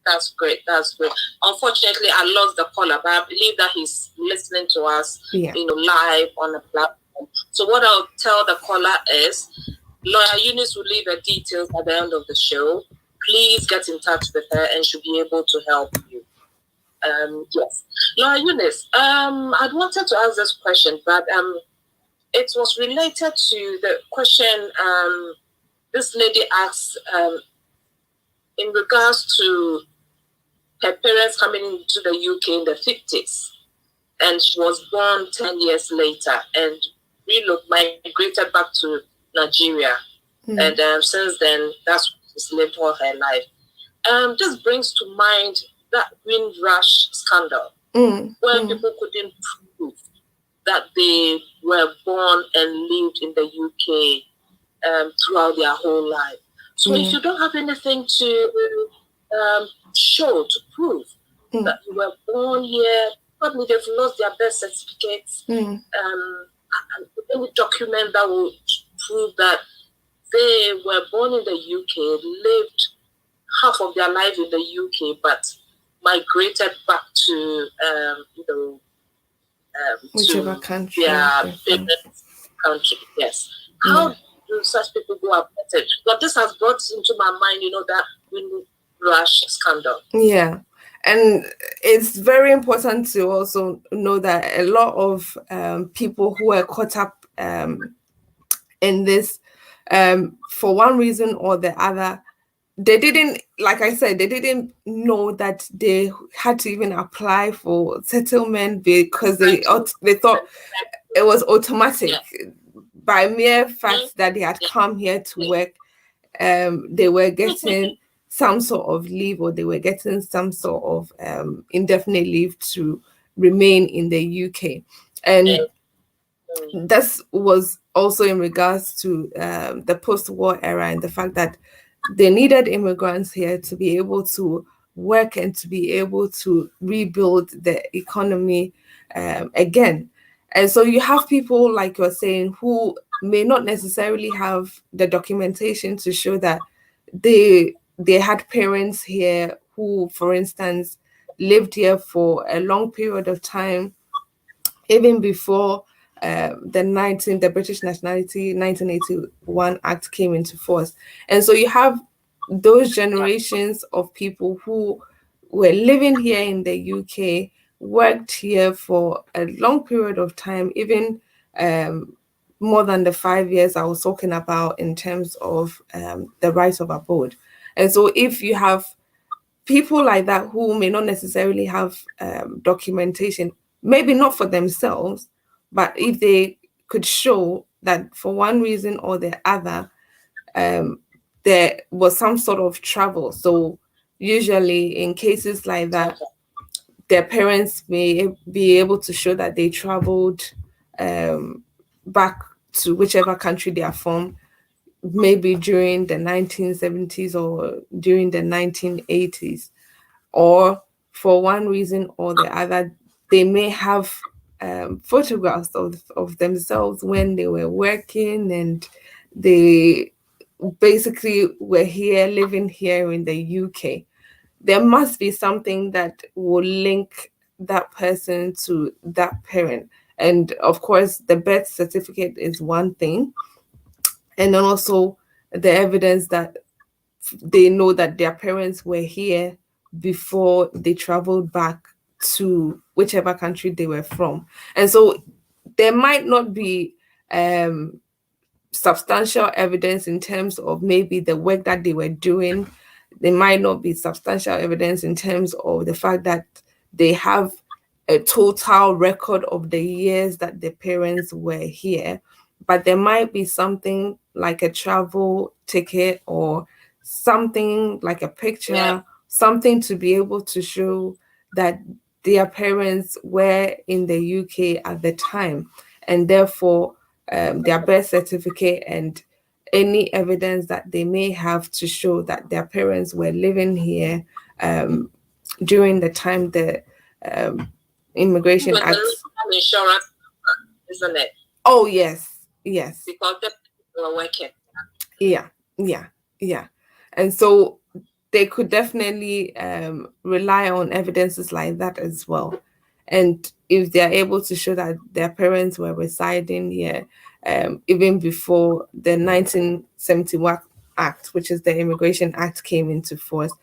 That's great. That's great. Unfortunately, I lost the caller, but I believe that he's listening to us, live on the platform. So what I'll tell the caller is, Lawyer Eunice will leave her details at the end of the show. Please get in touch with her, and she'll be able to help you. Yes, Lawyer Eunice. I'd wanted to ask this question, but it was related to the question this lady asked in regards to her parents coming into the UK in the 50s, and she was born 10 years later and migrated back to Nigeria. And since then, that's where she's lived all her life. This brings to mind that Windrush scandal, where people couldn't prove that they were born and lived in the UK throughout their whole life. So if you don't have anything to show, to prove that you were born here, probably they've lost their birth certificates, and any document that will prove that they were born in the UK, lived half of their life in the UK, but migrated back to
whichever country.
Parents' country. Yes. How do such people go about it? But this has brought into my mind, that Windrush scandal.
Yeah. And it's very important to also know that a lot of people who are caught up in this, for one reason or the other, they didn't, like I said, they didn't know that they had to even apply for settlement because they thought it was automatic. By mere fact that they had come here to work, they were getting some sort of leave, or they were getting some sort of indefinite leave to remain in the UK. And this was also in regards to the post-war era and the fact that they needed immigrants here to be able to work and to be able to rebuild the economy again. And so you have people, like you're saying, who may not necessarily have the documentation to show that they had parents here who, for instance, lived here for a long period of time, even before the British Nationality 1981 Act came into force. And so you have those generations of people who were living here in the UK, worked here for a long period of time, even more than the 5 years I was talking about in terms of the right of abode. And so if you have people like that who may not necessarily have documentation, maybe not for themselves, but if they could show that for one reason or the other, there was some sort of travel. So usually in cases like that, their parents may be able to show that they traveled back to whichever country they are from, maybe during the 1970s or during the 1980s, or for one reason or the other, they may have photographs of themselves when they were working and they basically were here, living here in the UK. There must be something that will link that person to that parent. And of course, the birth certificate is one thing. And then also the evidence that they know that their parents were here before they traveled back to whichever country they were from. And so there might not be substantial evidence in terms of maybe the work that they were doing. There might not be substantial evidence in terms of the fact that they have a total record of the years that the parents were here, but there might be something like a travel ticket or something like a picture, something to be able to show that their parents were in the UK at the time, and therefore their birth certificate and any evidence that they may have to show that their parents were living here during the time the Immigration Act.
Insurance, isn't it?
Oh, yes.
Because the people are working.
Yeah. And so they could definitely rely on evidences like that as well. And if they're able to show that their parents were residing here even before the 1971 Act, which is the Immigration Act, came into force,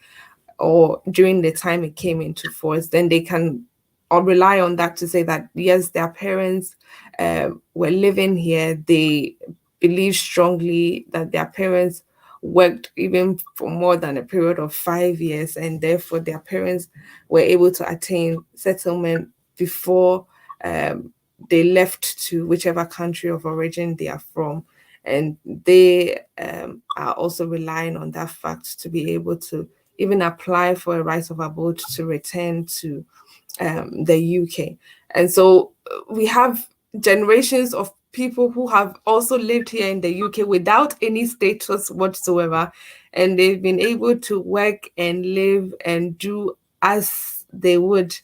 or during the time it came into force, then they can or rely on that to say that yes, their parents were living here. They believe strongly that their parents worked even for more than a period of 5 years, and therefore their parents were able to attain settlement before they left to whichever country of origin they are from. And they are also relying on that fact to be able to even apply for a right of abode to return to the UK. And so we have generations of people who have also lived here in the UK without any status whatsoever, and they've been able to work and live and do as they would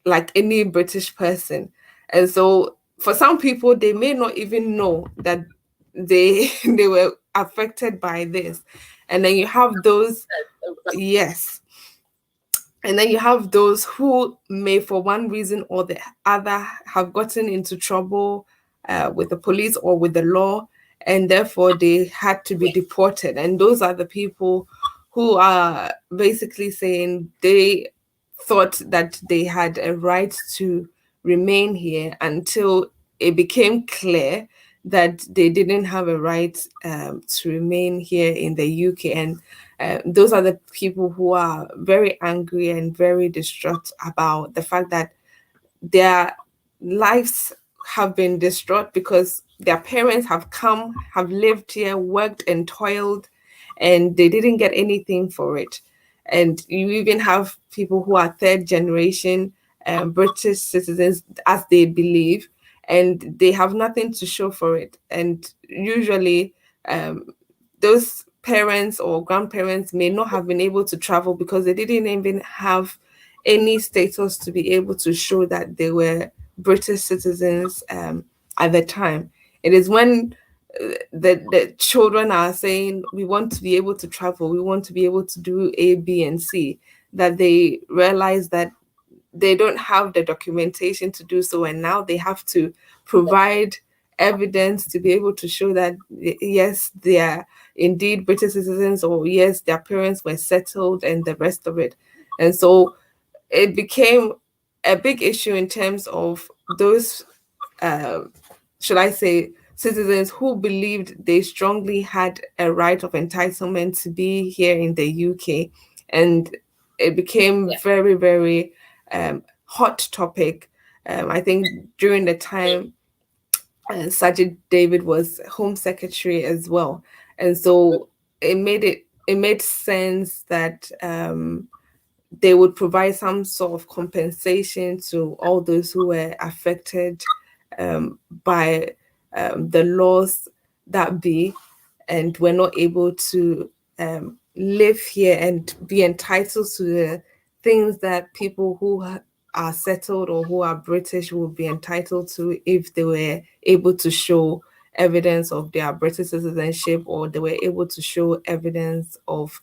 like any British person. And so for some people, they may not even know that they they were affected by this. And then you have those, yes. And then you have those who may, for one reason or the other, have gotten into trouble with the police or with the law, and therefore they had to be deported. And those are the people who are basically saying they thought that they had a right to remain here until it became clear that they didn't have a right to remain here in the UK. And those are the people who are very angry and very distraught about the fact that their lives have been destroyed because their parents have come, have lived here, worked and toiled, and they didn't get anything for it. And you even have people who are third generation British citizens, as they believe, and they have nothing to show for it. And usually those parents or grandparents may not have been able to travel because they didn't even have any status to be able to show that they were British citizens at the time. It is when the children are saying, we want to be able to travel, we want to be able to do A, B, and C, that they realize that they don't have the documentation to do so, and now they have to provide evidence to be able to show that yes, they are indeed British citizens, or yes, their parents were settled, and the rest of it. And so it became a big issue in terms of those, should I say, citizens who believed they strongly had a right of entitlement to be here in the UK. And it became very, very hot topic. I think during the time Sajid David was Home Secretary as well. And so it made sense that they would provide some sort of compensation to all those who were affected by the laws that be, and were not able to live here and be entitled to the things that people who are settled or who are British would be entitled to if they were able to show evidence of their British citizenship, or they were able to show evidence of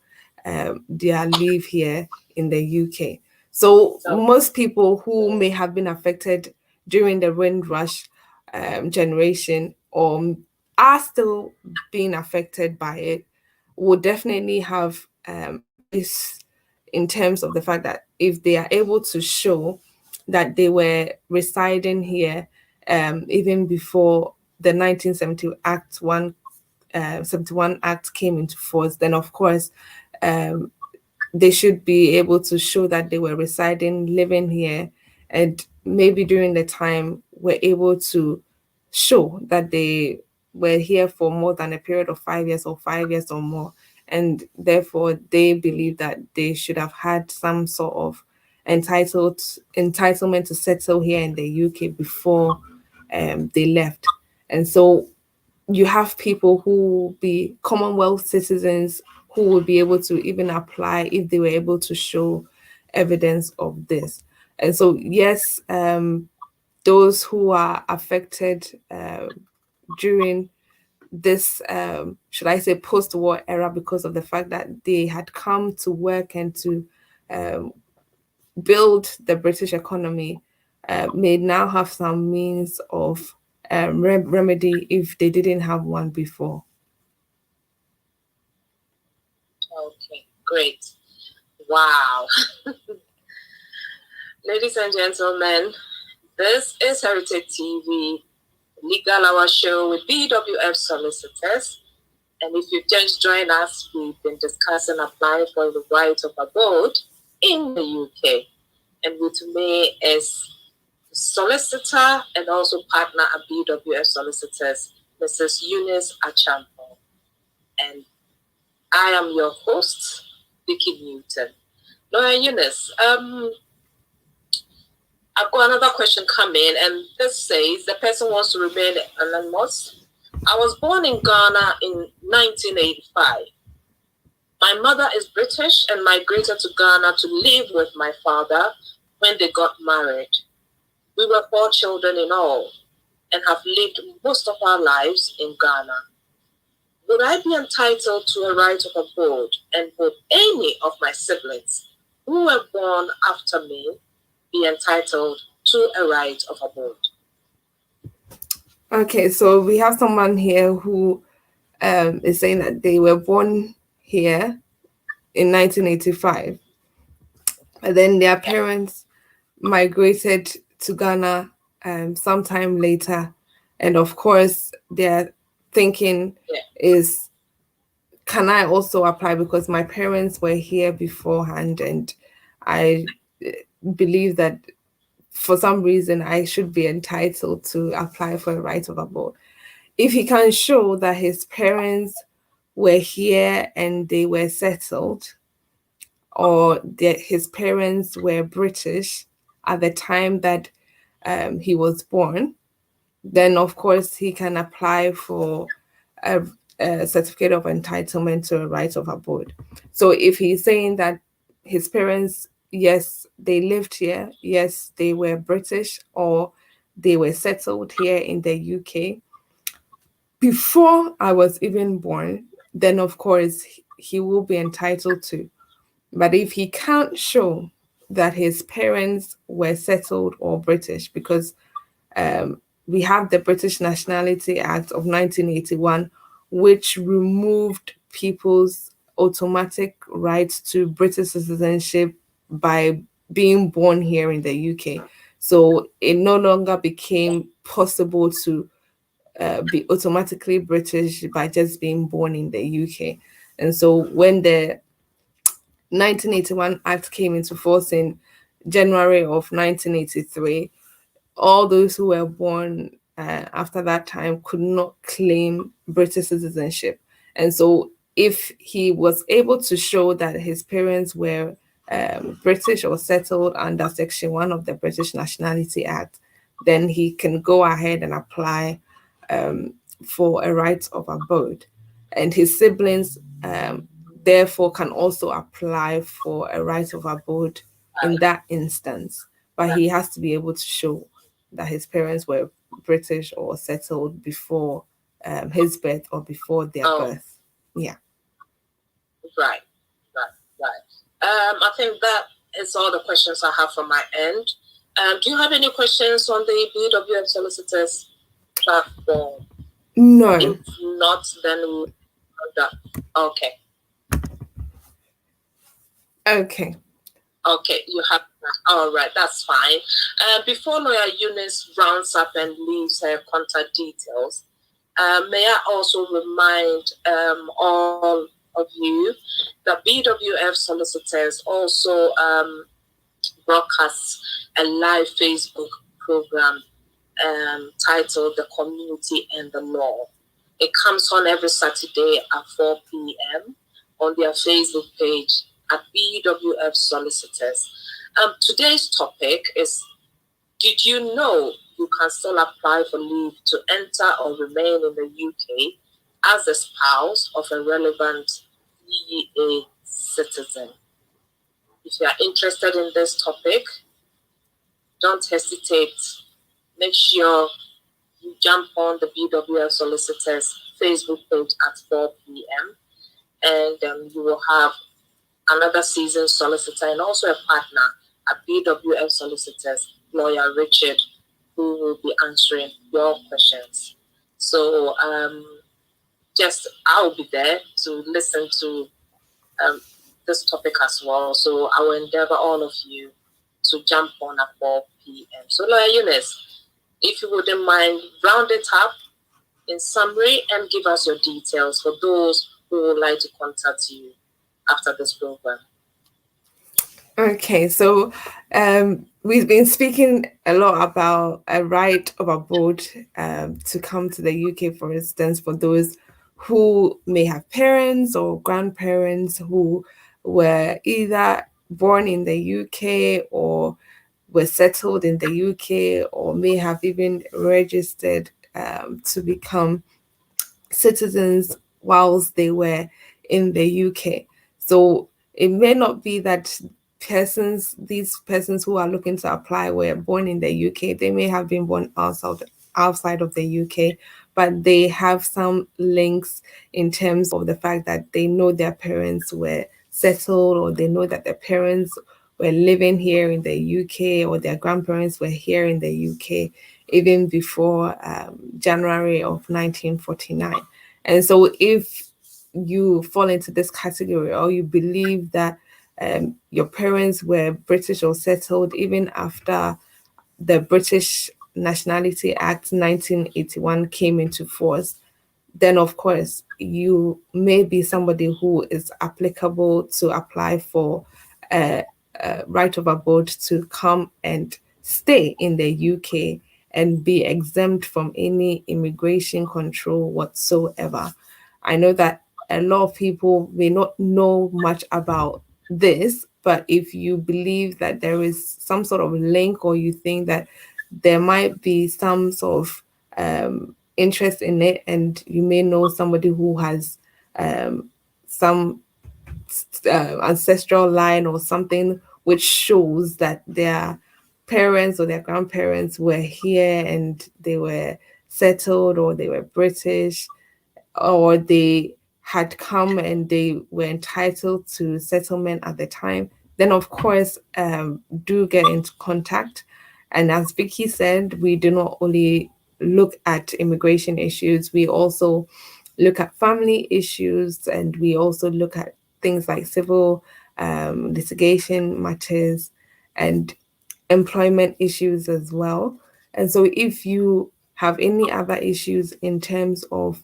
their live here in the UK. So most people who may have been affected during the Windrush generation, or are still being affected by it, will definitely have this in terms of the fact that if they are able to show that they were residing here even before the 1970 Act 71 Act came into force, then of course they should be able to show that they were residing, living here, and maybe during the time were able to show that they were here for more than a period of 5 years or 5 years or more. And therefore, they believe that they should have had some sort of entitlement to settle here in the UK before they left. And so you have people who will be Commonwealth citizens who will be able to even apply if they were able to show evidence of this. And so, yes, those who are affected during this, should I say, post-war era, because of the fact that they had come to work and to build the British economy, may now have some means of remedy if they didn't have one before.
Okay, great. Wow. Ladies and gentlemen, this is Heritage TV, Legal Hour Show with BWF Solicitors. And if you've just joined us, we've been discussing applying for the right of abode in the UK. And with me is solicitor and also partner at BWF Solicitors, Mrs. Eunice Achampo. And I am your host, Vikky Newton. Lawyer Eunice, I've got another question coming, and this says the person wants to remain anonymous. I was born in Ghana in 1985. My mother is British and migrated to Ghana to live with my father when they got married. We were 4 children in all and have lived most of our lives in Ghana. Would I be entitled to a right of abode, and would any of my siblings who were born after me be entitled to a right of abode?
Okay, so we have someone here who is saying that they were born here in 1985, and then their parents migrated to Ghana sometime later, and of course their thinking is, can I also apply because my parents were here beforehand, and I believe that for some reason I should be entitled to apply for a right of abode. If he can show that his parents were here and they were settled, or that his parents were British at the time that he was born, then of course he can apply for a certificate of entitlement to a right of abode. So if he's saying that his parents, yes, they lived here, yes, they were British, or they were settled here in the UK before I was even born, then of course he will be entitled to. But if he can't show that his parents were settled or British, because we have the British Nationality Act of 1981, which removed people's automatic right to British citizenship by being born here in the UK. So it no longer became possible to be automatically British by just being born in the UK. And so when the 1981 Act came into force in January of 1983, all those who were born after that time could not claim British citizenship. And so if he was able to show that his parents were British or settled under Section 1 of the British Nationality Act, then he can go ahead and apply for a right of abode. And his siblings therefore can also apply for a right of abode in that instance. But he has to be able to show that his parents were British or settled before his birth or before their birth. Yeah.
Right. I think that is all the questions I have from my end. Do you have any questions on the BWF Solicitors platform?
No.
If not, then we'll do that. Okay. Okay, you have that. All right, that's fine. Before Lawyer Eunice rounds up and leaves her contact details, may I also remind all of you that BWF Solicitors also broadcasts a live Facebook program titled The Community and the Law. It comes on every Saturday at 4 p.m. on their Facebook page at BWF Solicitors. Today's topic is, did you know you can still apply for leave to enter or remain in the UK as a spouse of a relevant EEA citizen? If you are interested in this topic, don't hesitate. Make sure you jump on the BWF Solicitors Facebook page at 4 p.m. and you will have another seasoned solicitor and also a partner at BWF Solicitors, Lawyer Richard, who will be answering your questions. So I'll be there to listen to this topic as well. So I will endeavor all of you to jump on at 4 p.m. So Lawyer Eunice, if you wouldn't mind, round it up in summary and give us your details for those who would like to contact you after this program.
Okay, so we've been speaking a lot about a right of abode to come to the UK, for instance, for those who may have parents or grandparents who were either born in the UK or were settled in the UK or may have even registered to become citizens whilst they were in the UK. So it may not be that these persons who are looking to apply were born in the UK. They may have been born outside of the UK, but they have some links in terms of the fact that they know their parents were settled, or they know that their parents were living here in the UK, or their grandparents were here in the UK even before January of 1949. And so if you fall into this category, or you believe that your parents were British or settled even after the British Nationality Act 1981 came into force, then of course you may be somebody who is applicable to apply for a right of abode to come and stay in the UK and be exempt from any immigration control whatsoever. I know that a lot of people may not know much about this, but if you believe that there is some sort of link, or you think that there might be some sort of interest in it, and you may know somebody who has some ancestral line or something which shows that their parents or their grandparents were here and they were settled, or they were British, or they had come and they were entitled to settlement at the time, then of course do get into contact. And as Vikky said, we do not only look at immigration issues, we also look at family issues, and we also look at things like civil litigation matters and employment issues as well. And so if you have any other issues in terms of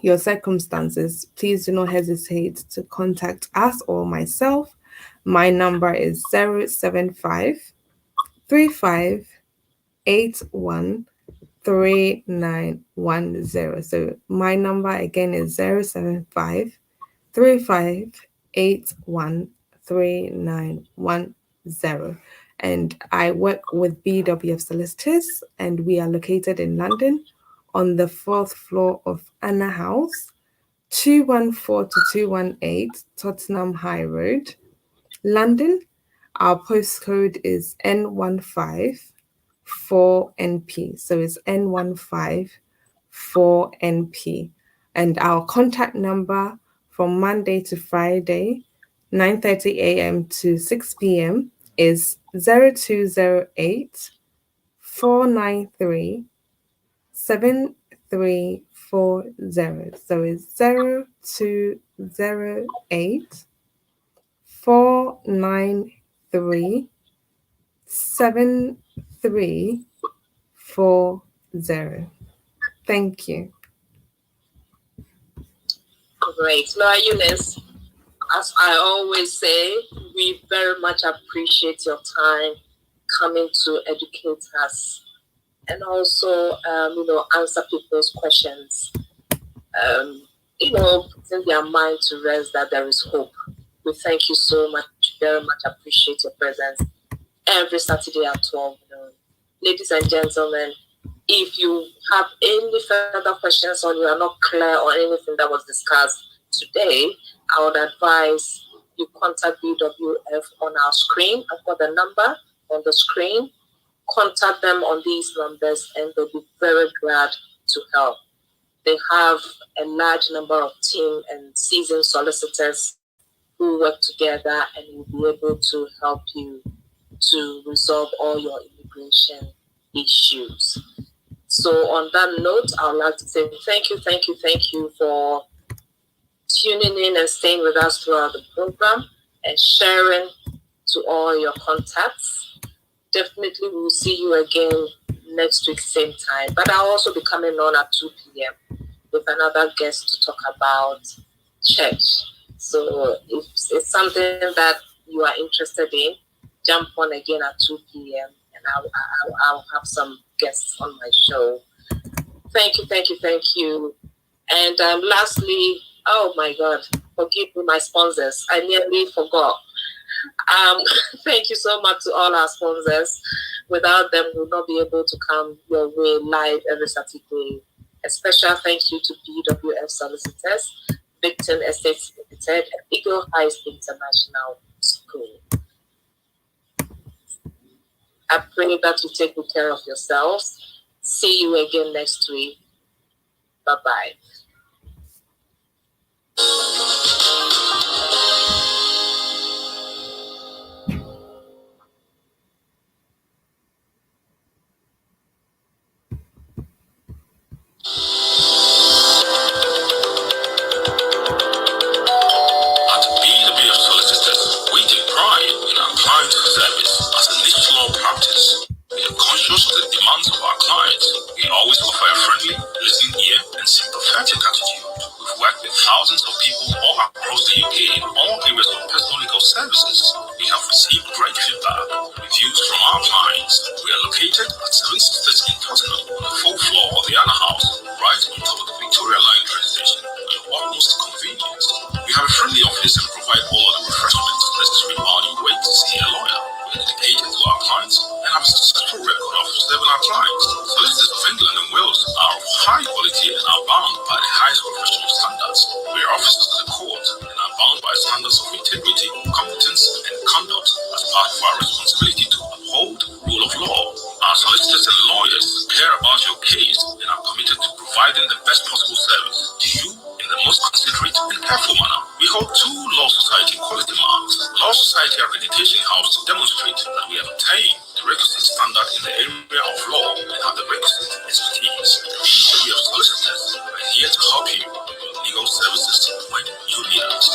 your circumstances, please do not hesitate to contact us or myself. My number is 075 35 81 3910. So my number again is 075 35 81 3910. And I work with BWF Solicitors, and we are located in London on the 4th floor of Anna House, 214 to 218 Tottenham High Road, London. Our postcode is N15 4NP. So it's N15 4NP. And our contact number from Monday to Friday, 9:30 a.m. to 6 p.m. is 0208 493 7340. So it's 0208 493 7340. Thank you.
Great. Lawyer Eunice, as I always say, we very much appreciate your time coming to educate us and also, answer people's questions. Putting their mind to rest that there is hope. We thank you so much, very much appreciate your presence every Saturday at 12 noon. Ladies and gentlemen, if you have any further questions or you are not clear on anything that was discussed today, I would advise you contact BWF on our screen. I've got the number on the screen. contact them on these numbers and they'll be very glad to help. They have a large number of team and seasoned solicitors who work together and will be able to help you to resolve all your immigration issues. So on that note, I would like to say thank you for tuning in and staying with us throughout the program and sharing to all your contacts. Definitely we'll see you again next week, same time. But I'll also be coming on at 2 p.m. with another guest to talk about church. So if it's something that you are interested in, jump on again at 2 p.m. and I'll have some guests on my show. Thank you. And lastly, oh my God, forgive me, my sponsors. I nearly forgot. Thank you so much to all our sponsors. Without them, we'll not be able to come your way live every Saturday. A special thank you to BWF Solicitors, Victim Estates Limited, and Eagle Heights International School. I pray that you take good care of yourselves. See you again next week. Bye-bye.
At BWF Solicitors, we take pride in our client service as a niche law practice. We are conscious of the demands of our clients. We always offer a friendly, listening ear and sympathetic attitude. We've worked with thousands of people all across the UK in all areas of personal legal services. We have received great feedback, reviews from our clients. We are located at 7 Sisters in Tottenham on the 4th floor of the Anna House, right on top of the Victoria Line train station, and utmost convenience. We have a friendly office and provide all of the refreshments necessary while you wait to see a lawyer. We are dedicated to our clients and have a successful record of serving our clients. Solicitors of England and Wales are of high quality and are bound by the highest professional standards. We are officers of the court and are bound by standards of integrity, competence, and conduct as part of our responsibility to uphold the rule of law. Our solicitors and lawyers care about your case and are committed to providing the best possible service to you in the most considerate and careful manner. We hold 2 Law Society quality marks. Law Society accreditation helps to demonstrate that we have attained the requisite standard in the area of law and have the requisite expertise. We are solicitors and are here to help you with your legal services when you need us.